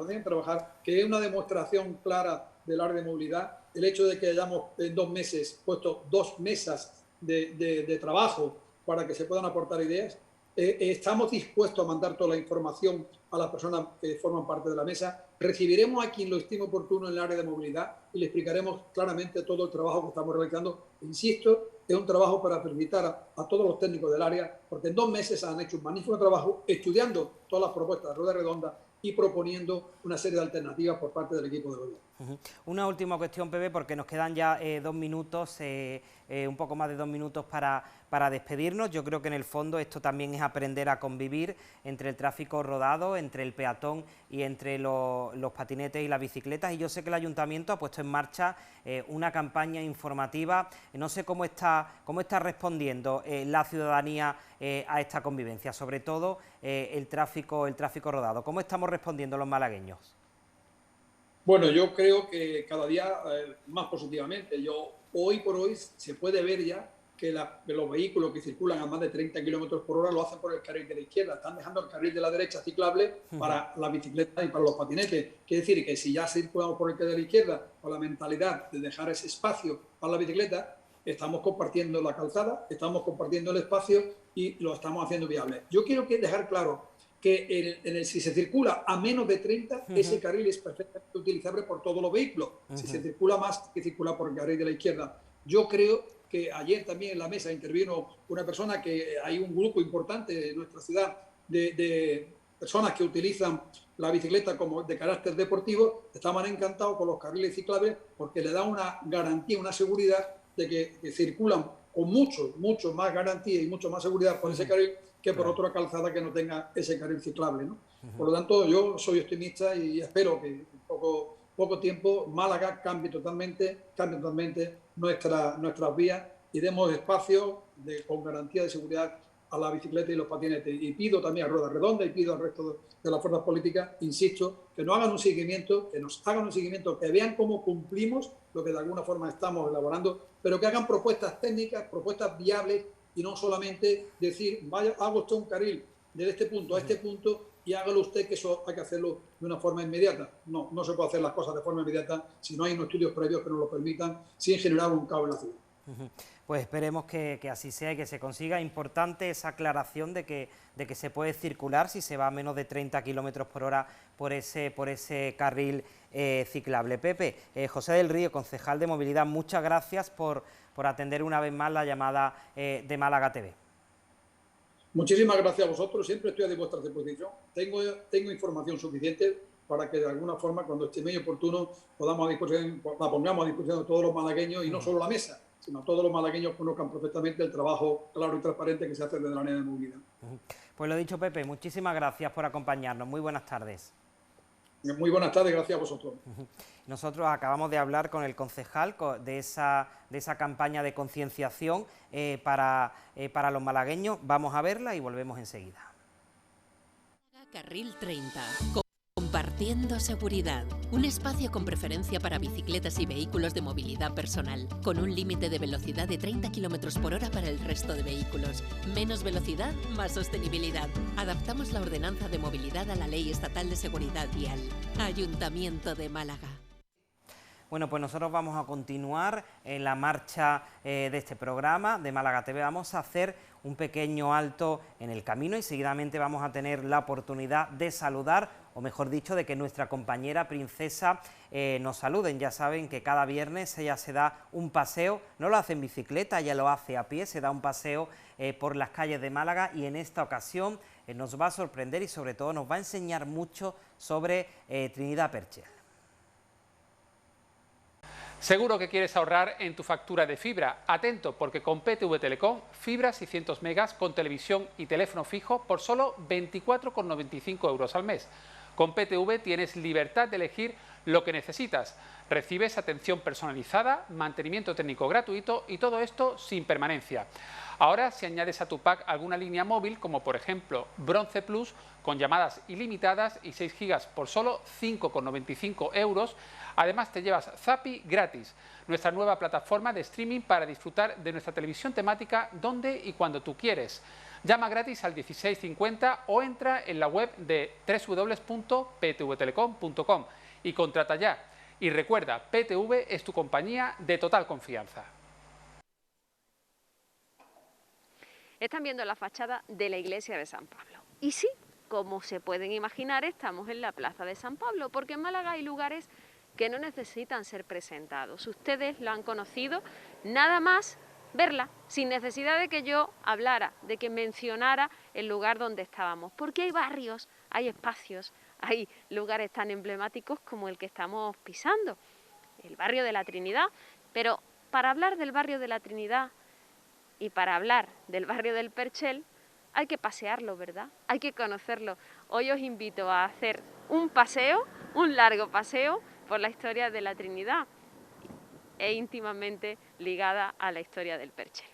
dejen trabajar, que es una demostración clara del área de movilidad, el hecho de que hayamos en 2 meses puesto 2 mesas de trabajo para que se puedan aportar ideas. Estamos dispuestos a mandar toda la información a las personas que forman parte de la mesa, recibiremos a quien lo estime oportuno en el área de movilidad y le explicaremos claramente todo el trabajo que estamos realizando. Insisto, es un trabajo para felicitar a todos los técnicos del área, porque en 2 meses han hecho un magnífico trabajo estudiando todas las propuestas de Rueda Redonda y proponiendo una serie de alternativas por parte del equipo de gobierno. Una última cuestión, Pepe, porque nos quedan ya 2 minutos, un poco más de 2 minutos para despedirnos. Yo creo que en el fondo esto también es aprender a convivir entre el tráfico rodado, entre el peatón y entre los patinetes y las bicicletas. Y yo sé que el Ayuntamiento ha puesto en marcha una campaña informativa. No sé cómo está respondiendo la ciudadanía a esta convivencia, sobre todo el tráfico rodado. ¿Cómo estamos respondiendo los malagueños? Bueno, yo creo que cada día más positivamente. Hoy por hoy se puede ver ya que los vehículos que circulan a más de 30 kilómetros por hora lo hacen por el carril de la izquierda. Están dejando el carril de la derecha ciclable para las bicicletas y para los patinetes. Quiere decir que si ya circulamos por el carril de la izquierda con la mentalidad de dejar ese espacio para la bicicleta, estamos compartiendo la calzada, estamos compartiendo el espacio y lo estamos haciendo viable. Yo quiero dejar claro que si se circula a menos de 30, ese carril es perfectamente utilizable por todos los vehículos. Si se circula más, que circula por el carril de la izquierda. Yo creo que ayer también en la mesa intervino una persona, que hay un grupo importante en nuestra ciudad de personas que utilizan la bicicleta como de carácter deportivo. Estaban encantados con los carriles ciclables porque le da una garantía, una seguridad de que circulan con mucho más garantía y mucho más seguridad por ese carril que por otra calzada que no tenga ese carril ciclable, ¿no? Por lo tanto, yo soy optimista y espero que en poco tiempo Málaga cambie totalmente nuestras vías y demos espacio con garantía de seguridad a la bicicleta y los patinetes. Y pido también a Rueda Redonda y pido al resto de las fuerzas políticas, insisto, que nos hagan un seguimiento, que vean cómo cumplimos lo que de alguna forma estamos elaborando, pero que hagan propuestas técnicas, propuestas viables, y no solamente decir, vaya, hago usted un carril de este punto a este punto y hágalo usted, que eso hay que hacerlo de una forma inmediata. No se puede hacer las cosas de forma inmediata si no hay unos estudios previos que nos lo permitan, sin generar un caos en la ciudad. Pues esperemos que así sea y que se consiga. Importante esa aclaración de que se puede circular si se va a menos de 30 kilómetros por hora por ese carril ciclable. Pepe, José del Río, concejal de Movilidad, muchas gracias por atender una vez más la llamada de Málaga TV. Muchísimas gracias a vosotros, siempre estoy a vuestra disposición. Tengo información suficiente para que de alguna forma, cuando estéis oportuno, la pongamos a disposición de todos los malagueños, y no solo la mesa, sino todos los malagueños conozcan perfectamente el trabajo claro y transparente que se hace desde la área de movilidad. Pues lo dicho, Pepe, muchísimas gracias por acompañarnos. Muy buenas tardes. Muy buenas tardes, gracias a vosotros. Nosotros acabamos de hablar con el concejal de esa campaña de concienciación para los malagueños. Vamos a verla y volvemos enseguida. Carril 30. Compartiendo seguridad. Un espacio con preferencia para bicicletas y vehículos de movilidad personal, con un límite de velocidad de 30 km por hora para el resto de vehículos. Menos velocidad, más sostenibilidad. Adaptamos la ordenanza de movilidad a la Ley Estatal de Seguridad Vial. Ayuntamiento de Málaga. Bueno, pues nosotros vamos a continuar en la marcha de este programa de Málaga TV. Vamos a hacer un pequeño alto en el camino y seguidamente vamos a tener la oportunidad de saludar, o mejor dicho, de que nuestra compañera Princesa nos saluden. Ya saben que cada viernes ella se da un paseo, no lo hace en bicicleta, ella lo hace a pie, se da un paseo por las calles de Málaga, y en esta ocasión nos va a sorprender y sobre todo nos va a enseñar mucho sobre Trinidad Perche. Seguro que quieres ahorrar en tu factura de fibra. Atento, porque con PTV Telecom, fibra 600 megas con televisión y teléfono fijo por solo 24,95 € al mes. Con PTV tienes libertad de elegir lo que necesitas. Recibes atención personalizada, mantenimiento técnico gratuito y todo esto sin permanencia. Ahora, si añades a tu pack alguna línea móvil, como por ejemplo Bronce Plus, con llamadas ilimitadas y 6 gigas por solo 5,95 €, además te llevas Zappy gratis, nuestra nueva plataforma de streaming para disfrutar de nuestra televisión temática donde y cuando tú quieres. Llama gratis al 1650 o entra en la web de www.ptvtelecom.com y contrata ya. Y recuerda, PTV es tu compañía de total confianza. Están viendo la fachada de la iglesia de San Pablo. Y sí, como se pueden imaginar, estamos en la Plaza de San Pablo, porque en Málaga hay lugares que no necesitan ser presentados. Ustedes lo han conocido, nada más verla, sin necesidad de que yo hablara, de que mencionara el lugar donde estábamos, porque hay barrios, hay espacios, hay lugares tan emblemáticos como el que estamos pisando, el barrio de la Trinidad. Pero para hablar del barrio de la Trinidad y para hablar del barrio del Perchel, hay que pasearlo, ¿verdad? Hay que conocerlo. Hoy os invito a hacer un paseo, un largo paseo por la historia de la Trinidad e íntimamente ligada a la historia del Perchel.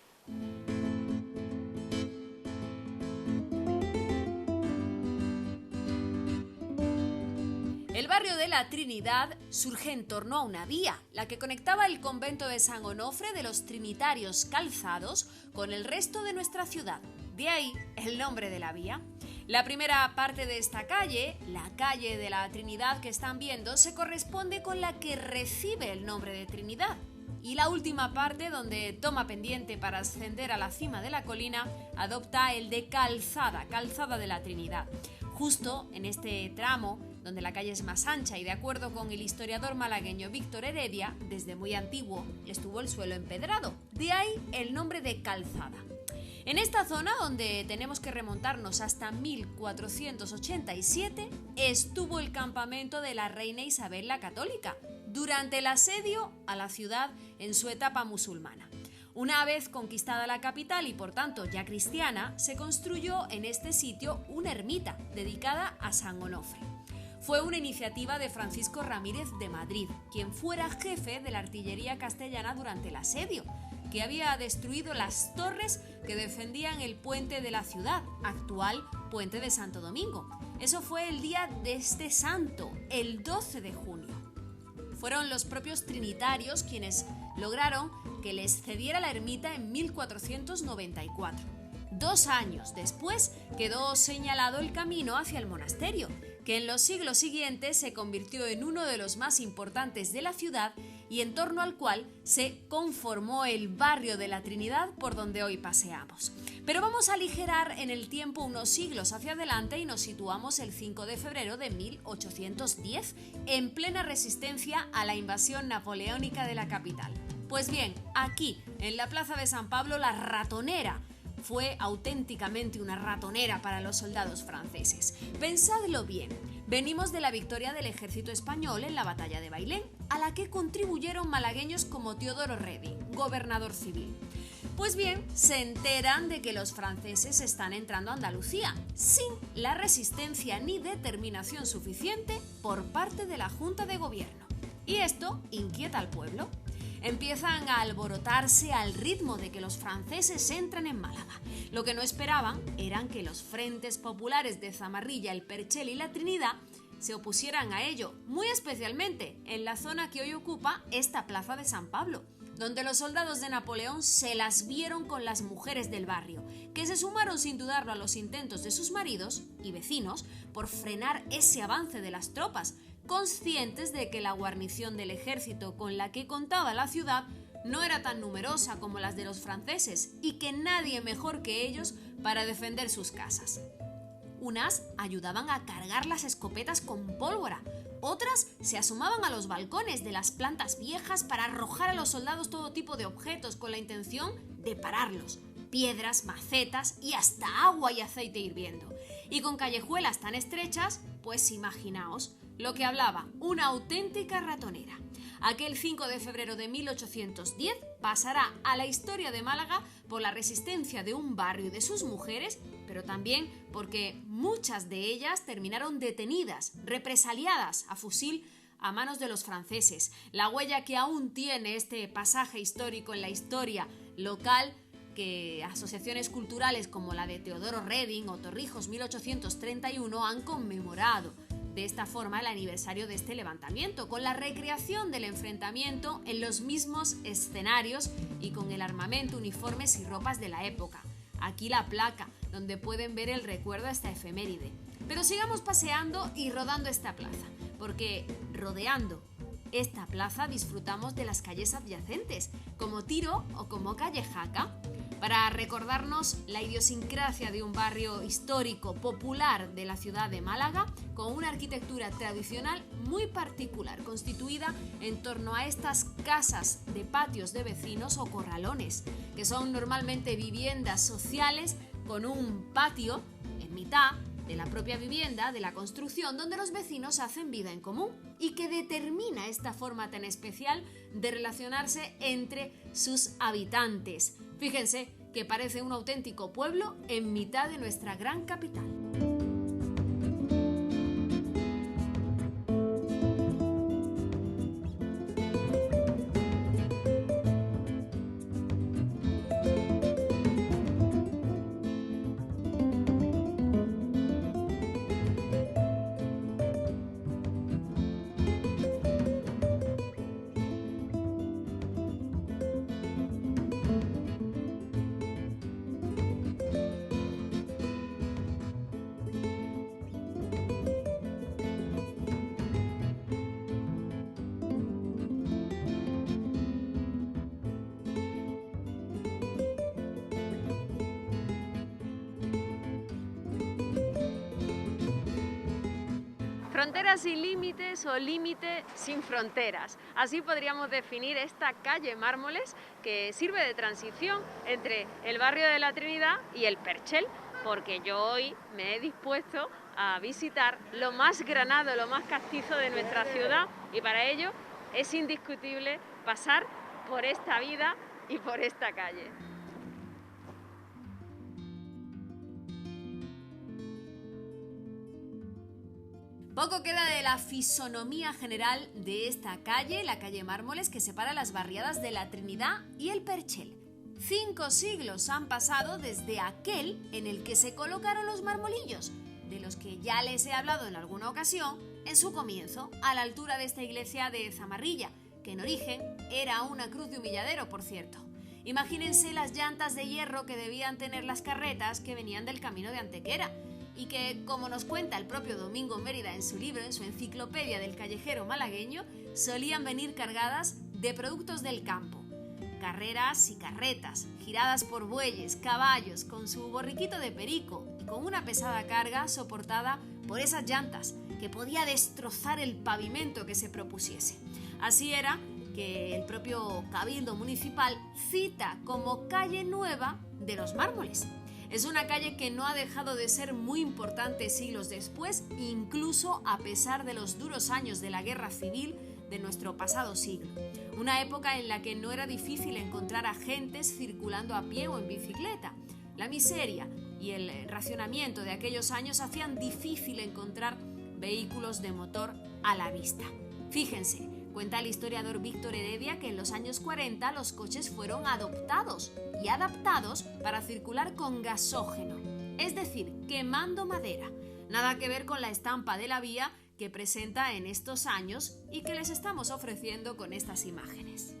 El barrio de la Trinidad surge en torno a una vía, la que conectaba el convento de San Onofre de los Trinitarios Calzados con el resto de nuestra ciudad. De ahí el nombre de la vía. La primera parte de esta calle, la calle de la Trinidad que están viendo, se corresponde con la que recibe el nombre de Trinidad. Y la última parte, donde toma pendiente para ascender a la cima de la colina, adopta el de Calzada, Calzada de la Trinidad. Justo en este tramo, donde la calle es más ancha y de acuerdo con el historiador malagueño Víctor Heredia, desde muy antiguo estuvo el suelo empedrado. De ahí el nombre de Calzada. En esta zona, donde tenemos que remontarnos hasta 1487, estuvo el campamento de la reina Isabel la Católica, durante el asedio a la ciudad en su etapa musulmana. Una vez conquistada la capital y por tanto ya cristiana, se construyó en este sitio una ermita dedicada a San Onofre. Fue una iniciativa de Francisco Ramírez de Madrid, quien fuera jefe de la artillería castellana durante el asedio, que había destruido las torres que defendían el puente de la ciudad, actual puente de Santo Domingo. Eso fue el día de este santo, el 12 de junio. Fueron los propios trinitarios quienes lograron que les cediera la ermita en 1494. 2 años después quedó señalado el camino hacia el monasterio, que en los siglos siguientes se convirtió en uno de los más importantes de la ciudad y en torno al cual se conformó el barrio de la Trinidad por donde hoy paseamos. Pero vamos a aligerar en el tiempo unos siglos hacia adelante y nos situamos el 5 de febrero de 1810, en plena resistencia a la invasión napoleónica de la capital. Pues bien, aquí, en la Plaza de San Pablo, la ratonera fue auténticamente una ratonera para los soldados franceses. Pensadlo bien, venimos de la victoria del ejército español en la batalla de Bailén, a la que contribuyeron malagueños como Teodoro Reding, gobernador civil. Pues bien, se enteran de que los franceses están entrando a Andalucía, sin la resistencia ni determinación suficiente por parte de la Junta de Gobierno. Y esto inquieta al pueblo. Empiezan a alborotarse al ritmo de que los franceses entran en Málaga. Lo que no esperaban eran que los frentes populares de Zamarrilla, el Perchel y la Trinidad se opusieran a ello, muy especialmente en la zona que hoy ocupa esta Plaza de San Pablo, donde los soldados de Napoleón se las vieron con las mujeres del barrio, que se sumaron sin dudarlo a los intentos de sus maridos y vecinos por frenar ese avance de las tropas, conscientes de que la guarnición del ejército con la que contaba la ciudad no era tan numerosa como las de los franceses y que nadie mejor que ellos para defender sus casas. Unas ayudaban a cargar las escopetas con pólvora, otras se asomaban a los balcones de las plantas viejas para arrojar a los soldados todo tipo de objetos con la intención de pararlos, piedras, macetas y hasta agua y aceite hirviendo. Y con callejuelas tan estrechas, pues imaginaos lo que hablaba, una auténtica ratonera. Aquel 5 de febrero de 1810 pasará a la historia de Málaga por la resistencia de un barrio y de sus mujeres, pero también porque muchas de ellas terminaron detenidas, represaliadas a fusil a manos de los franceses. La huella que aún tiene este pasaje histórico en la historia local, que asociaciones culturales como la de Teodoro Reding o Torrijos 1831 han conmemorado de esta forma el aniversario de este levantamiento, con la recreación del enfrentamiento en los mismos escenarios y con el armamento, uniformes y ropas de la época. Aquí la placa, donde pueden ver el recuerdo a esta efeméride. Pero sigamos paseando y rodando esta plaza, porque rodeando esta plaza disfrutamos de las calles adyacentes, como Tiro o como Calle Jaca. para recordarnos la idiosincrasia de un barrio histórico popular de la ciudad de Málaga, con una arquitectura tradicional muy particular, constituida en torno a estas casas de patios de vecinos o corralones, que son normalmente viviendas sociales con un patio en mitad de la propia vivienda, de la construcción, donde los vecinos hacen vida en común y que determina esta forma tan especial de relacionarse entre sus habitantes. Fíjense que parece un auténtico pueblo en mitad de nuestra gran capital. Fronteras sin límites o límite sin fronteras. Así podríamos definir esta calle Mármoles, que sirve de transición entre el barrio de la Trinidad y el Perchel, porque yo hoy me he dispuesto a visitar lo más granado, lo más castizo de nuestra ciudad, y para ello es indiscutible pasar por esta vida y por esta calle. Poco queda de la fisonomía general de esta calle, la calle Mármoles, que separa las barriadas de la Trinidad y el Perchel. 5 siglos han pasado desde aquel en el que se colocaron los marmolillos, de los que ya les he hablado en alguna ocasión, en su comienzo, a la altura de esta iglesia de Zamarrilla, que en origen era una cruz de humilladero, por cierto. Imagínense las llantas de hierro que debían tener las carretas que venían del camino de Antequera, y que, como nos cuenta el propio Domingo Mérida en su libro, en su enciclopedia del callejero malagueño, solían venir cargadas de productos del campo. Carreras y carretas, giradas por bueyes, caballos, con su borriquito de perico y con una pesada carga soportada por esas llantas que podía destrozar el pavimento que se propusiese. Así era que el propio Cabildo Municipal cita como calle nueva de los Mármoles. Es una calle que no ha dejado de ser muy importante siglos después, incluso a pesar de los duros años de la guerra civil de nuestro pasado siglo. Una época en la que no era difícil encontrar a gentes circulando a pie o en bicicleta. La miseria y el racionamiento de aquellos años hacían difícil encontrar vehículos de motor a la vista. Fíjense, cuenta el historiador Víctor Heredia que en los años 40 los coches fueron adoptados y adaptados para circular con gasógeno, es decir, quemando madera. Nada que ver con la estampa de la vía que presenta en estos años y que les estamos ofreciendo con estas imágenes.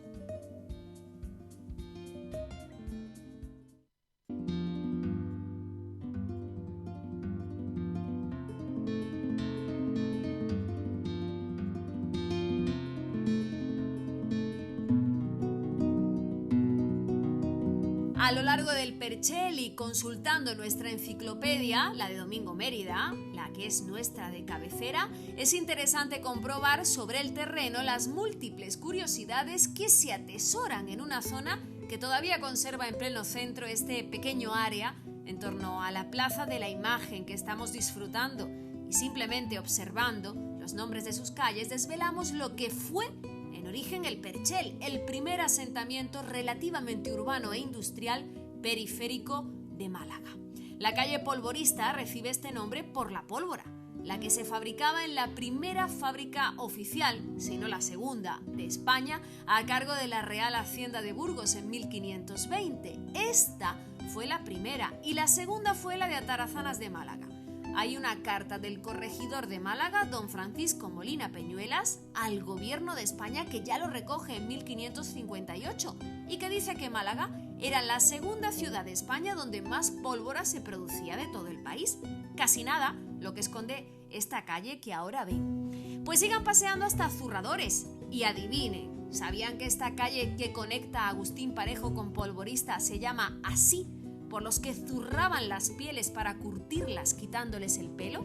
A lo largo del Perchel y consultando nuestra enciclopedia, la de Domingo Mérida, la que es nuestra de cabecera, es interesante comprobar sobre el terreno las múltiples curiosidades que se atesoran en una zona que todavía conserva en pleno centro este pequeño área en torno a la Plaza de la Imagen que estamos disfrutando, y simplemente observando los nombres de sus calles desvelamos lo que fue en origen el Perchel, el primer asentamiento relativamente urbano e industrial periférico de Málaga. La calle Polvorista recibe este nombre por la pólvora, la que se fabricaba en la primera fábrica oficial, si no la segunda, de España, a cargo de la Real Hacienda de Burgos en 1520. Esta fue la primera y la segunda fue la de Atarazanas de Málaga. Hay una carta del corregidor de Málaga, don Francisco Molina Peñuelas, al gobierno de España que ya lo recoge en 1558 y que dice que Málaga era la segunda ciudad de España donde más pólvora se producía de todo el país. Casi nada lo que esconde esta calle que ahora ven. Pues sigan paseando hasta Zurradores y adivinen, ¿Sabían que esta calle que conecta a Agustín Parejo con Polvorista se llama así por los que zurraban las pieles para curtirlas quitándoles el pelo?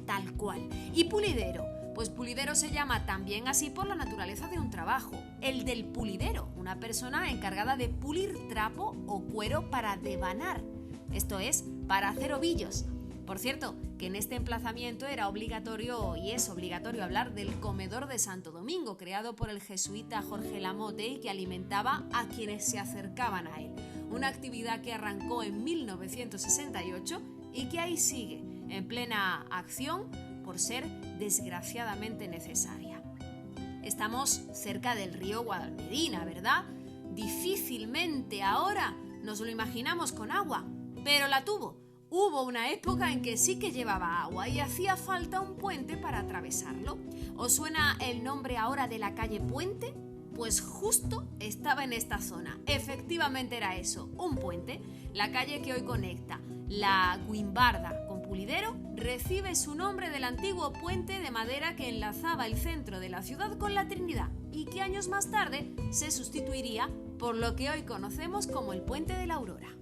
Tal cual. ¿Y Pulidero? Pues Pulidero se llama también así por la naturaleza de un trabajo, el del pulidero, una persona encargada de pulir trapo o cuero para devanar, esto es, para hacer ovillos. Por cierto, que en este emplazamiento era obligatorio y es obligatorio hablar del comedor de Santo Domingo, creado por el jesuita Jorge Lamote y que alimentaba a quienes se acercaban a él. Una actividad que arrancó en 1968 y que ahí sigue, en plena acción, por ser desgraciadamente necesaria. Estamos cerca del río Guadalmedina, ¿verdad? Difícilmente ahora nos lo imaginamos con agua, pero la tuvo. Hubo una época en que sí que llevaba agua y hacía falta un puente para atravesarlo. ¿Os suena el nombre ahora de la calle Puente? Pues justo estaba en esta zona. Efectivamente era eso, un puente. La calle que hoy conecta la Guimbarda con Pulidero recibe su nombre del antiguo puente de madera que enlazaba el centro de la ciudad con la Trinidad y que años más tarde se sustituiría por lo que hoy conocemos como el Puente de la Aurora.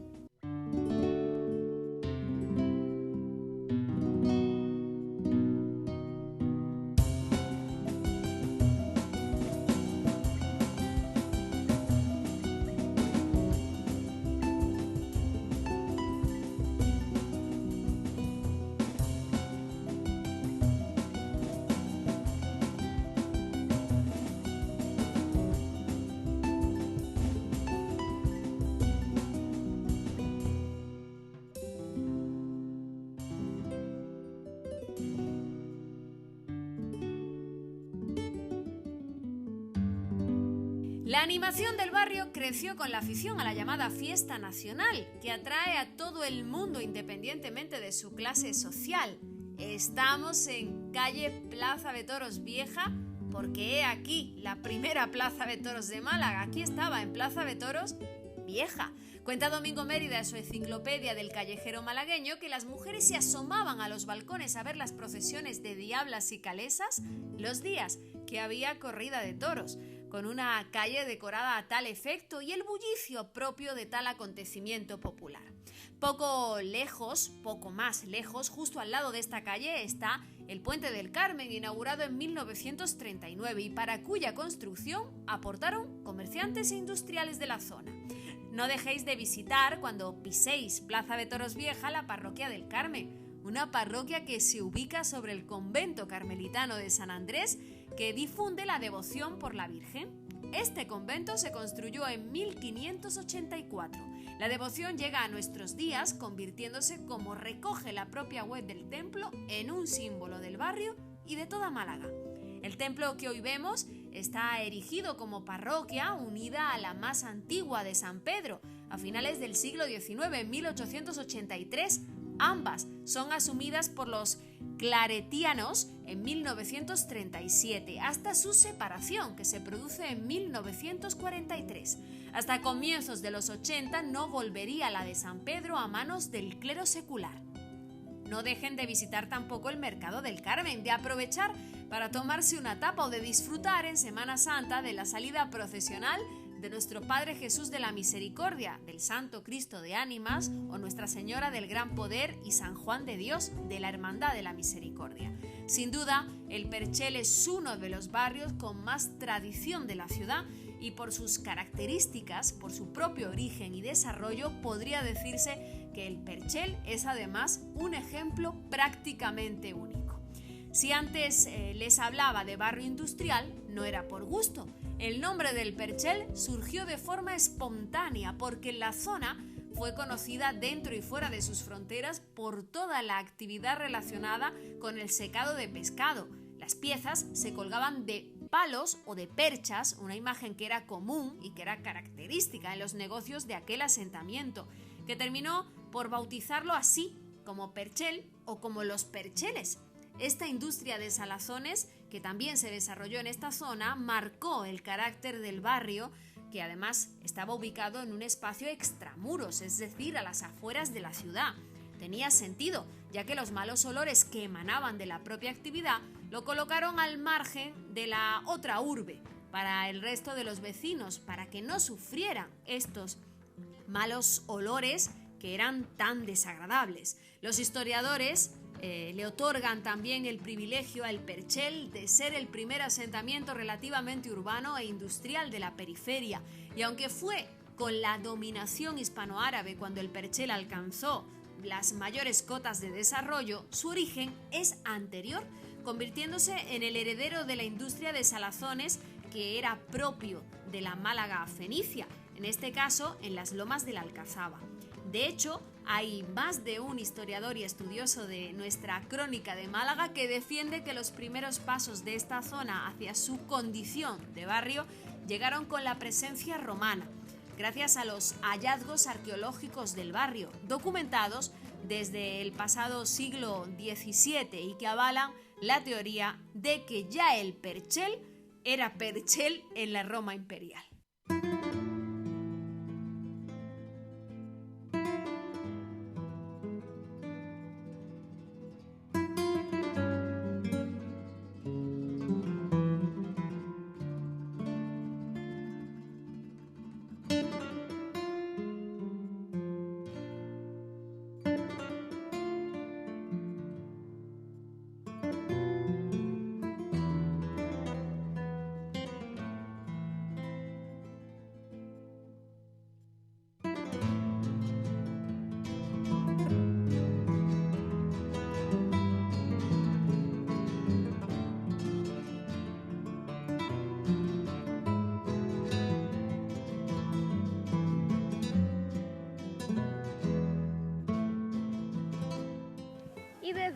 La animación del barrio creció con la afición a la llamada Fiesta Nacional, que atrae a todo el mundo independientemente de su clase social. Estamos en calle Plaza de Toros Vieja, porque he aquí la primera Plaza de Toros de Málaga. Aquí estaba, en Plaza de Toros Vieja. Cuenta Domingo Mérida en su enciclopedia del callejero malagueño que las mujeres se asomaban a los balcones a ver las procesiones de diablas y calesas los días que había corrida de toros, con una calle decorada a tal efecto y el bullicio propio de tal acontecimiento popular. Poco más lejos, justo al lado de esta calle está el Puente del Carmen, inaugurado en 1939 y para cuya construcción aportaron comerciantes e industriales de la zona. No dejéis de visitar, cuando piséis Plaza de Toros Vieja, la parroquia del Carmen, una parroquia que se ubica sobre el convento carmelitano de San Andrés, que difunde la devoción por la Virgen. Este convento se construyó en 1584. La devoción llega a nuestros días, convirtiéndose, como recoge la propia web del templo, en un símbolo del barrio y de toda Málaga. El templo que hoy vemos está erigido como parroquia unida a la más antigua de San Pedro, a finales del siglo XIX, en 1883. Ambas son asumidas por los claretianos en 1937, hasta su separación, que se produce en 1943. Hasta comienzos de los 80 no volvería la de San Pedro a manos del clero secular. No dejen de visitar tampoco el Mercado del Carmen, de aprovechar para tomarse una tapa o de disfrutar en Semana Santa de la salida procesional de nuestro Padre Jesús de la Misericordia, del Santo Cristo de Ánimas o Nuestra Señora del Gran Poder y San Juan de Dios de la Hermandad de la Misericordia. Sin duda, el Perchel es uno de los barrios con más tradición de la ciudad y por sus características, por su propio origen y desarrollo, podría decirse que el Perchel es además un ejemplo prácticamente único. Si antes les hablaba de barrio industrial, no era por gusto. El nombre del Perchel surgió de forma espontánea porque la zona fue conocida dentro y fuera de sus fronteras por toda la actividad relacionada con el secado de pescado. Las piezas se colgaban de palos o de perchas, una imagen que era común y que era característica en los negocios de aquel asentamiento, que terminó por bautizarlo así, como Perchel o como los Percheles. Esta industria de salazones, que también se desarrolló en esta zona, marcó el carácter del barrio, que además estaba ubicado en un espacio extramuros, es decir, a las afueras de la ciudad. Tenía sentido, ya que los malos olores que emanaban de la propia actividad lo colocaron al margen de la otra urbe, para el resto de los vecinos, para que no sufrieran estos malos olores que eran tan desagradables. Los historiadores le otorgan también el privilegio al Perchel de ser el primer asentamiento relativamente urbano e industrial de la periferia, y aunque fue con la dominación hispanoárabe cuando el Perchel alcanzó las mayores cotas de desarrollo, su origen es anterior, convirtiéndose en el heredero de la industria de salazones que era propio de la Málaga fenicia, en este caso en las lomas de la Alcazaba. De hecho, hay más de un historiador y estudioso de nuestra crónica de Málaga que defiende que los primeros pasos de esta zona hacia su condición de barrio llegaron con la presencia romana, gracias a los hallazgos arqueológicos del barrio, documentados desde el pasado siglo XVII y que avalan la teoría de que ya el Perchel era Perchel en la Roma imperial.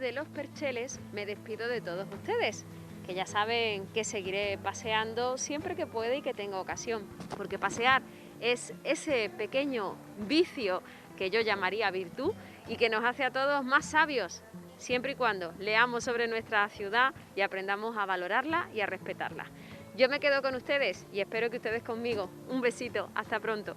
Desde Los Percheles me despido de todos ustedes, que ya saben que seguiré paseando siempre que pueda y que tenga ocasión, porque pasear es ese pequeño vicio que yo llamaría virtud y que nos hace a todos más sabios, siempre y cuando leamos sobre nuestra ciudad y aprendamos a valorarla y a respetarla. Yo me quedo con ustedes y espero que ustedes conmigo. Un besito, hasta pronto.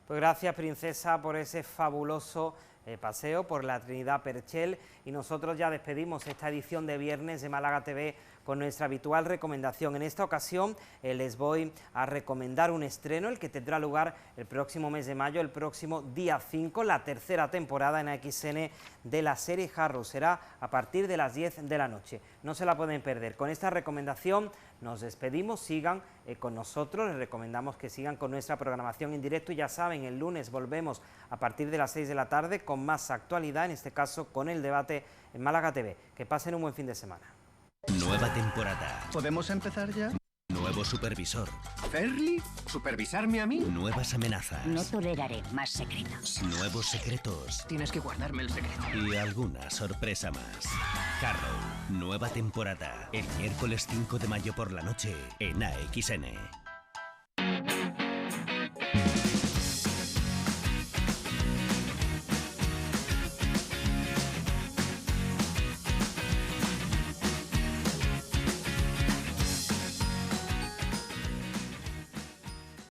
Pues gracias, princesa, por ese fabuloso paseo por la Trinidad Perchel, y nosotros ya despedimos esta edición de viernes de Málaga TV con nuestra habitual recomendación. En esta ocasión les voy a recomendar un estreno, el que tendrá lugar el próximo mes de mayo, el próximo día 5, la tercera temporada en AXN de la serie Harrow. Será a partir de las 10 de la noche. No se la pueden perder. Con esta recomendación nos despedimos. Sigan con nosotros, les recomendamos que sigan con nuestra programación en directo, y ya saben, el lunes volvemos a partir de las 6 de la tarde con más actualidad, en este caso con el debate en Málaga TV. Que pasen un buen fin de semana. Nueva temporada. ¿Podemos empezar ya? Nuevo supervisor. ¿Ferli? ¿Supervisarme a mí? Nuevas amenazas. No toleraré más secretos. Nuevos secretos. Tienes que guardarme el secreto. Y alguna sorpresa más. Harrow, nueva temporada. El miércoles 5 de mayo por la noche en AXN.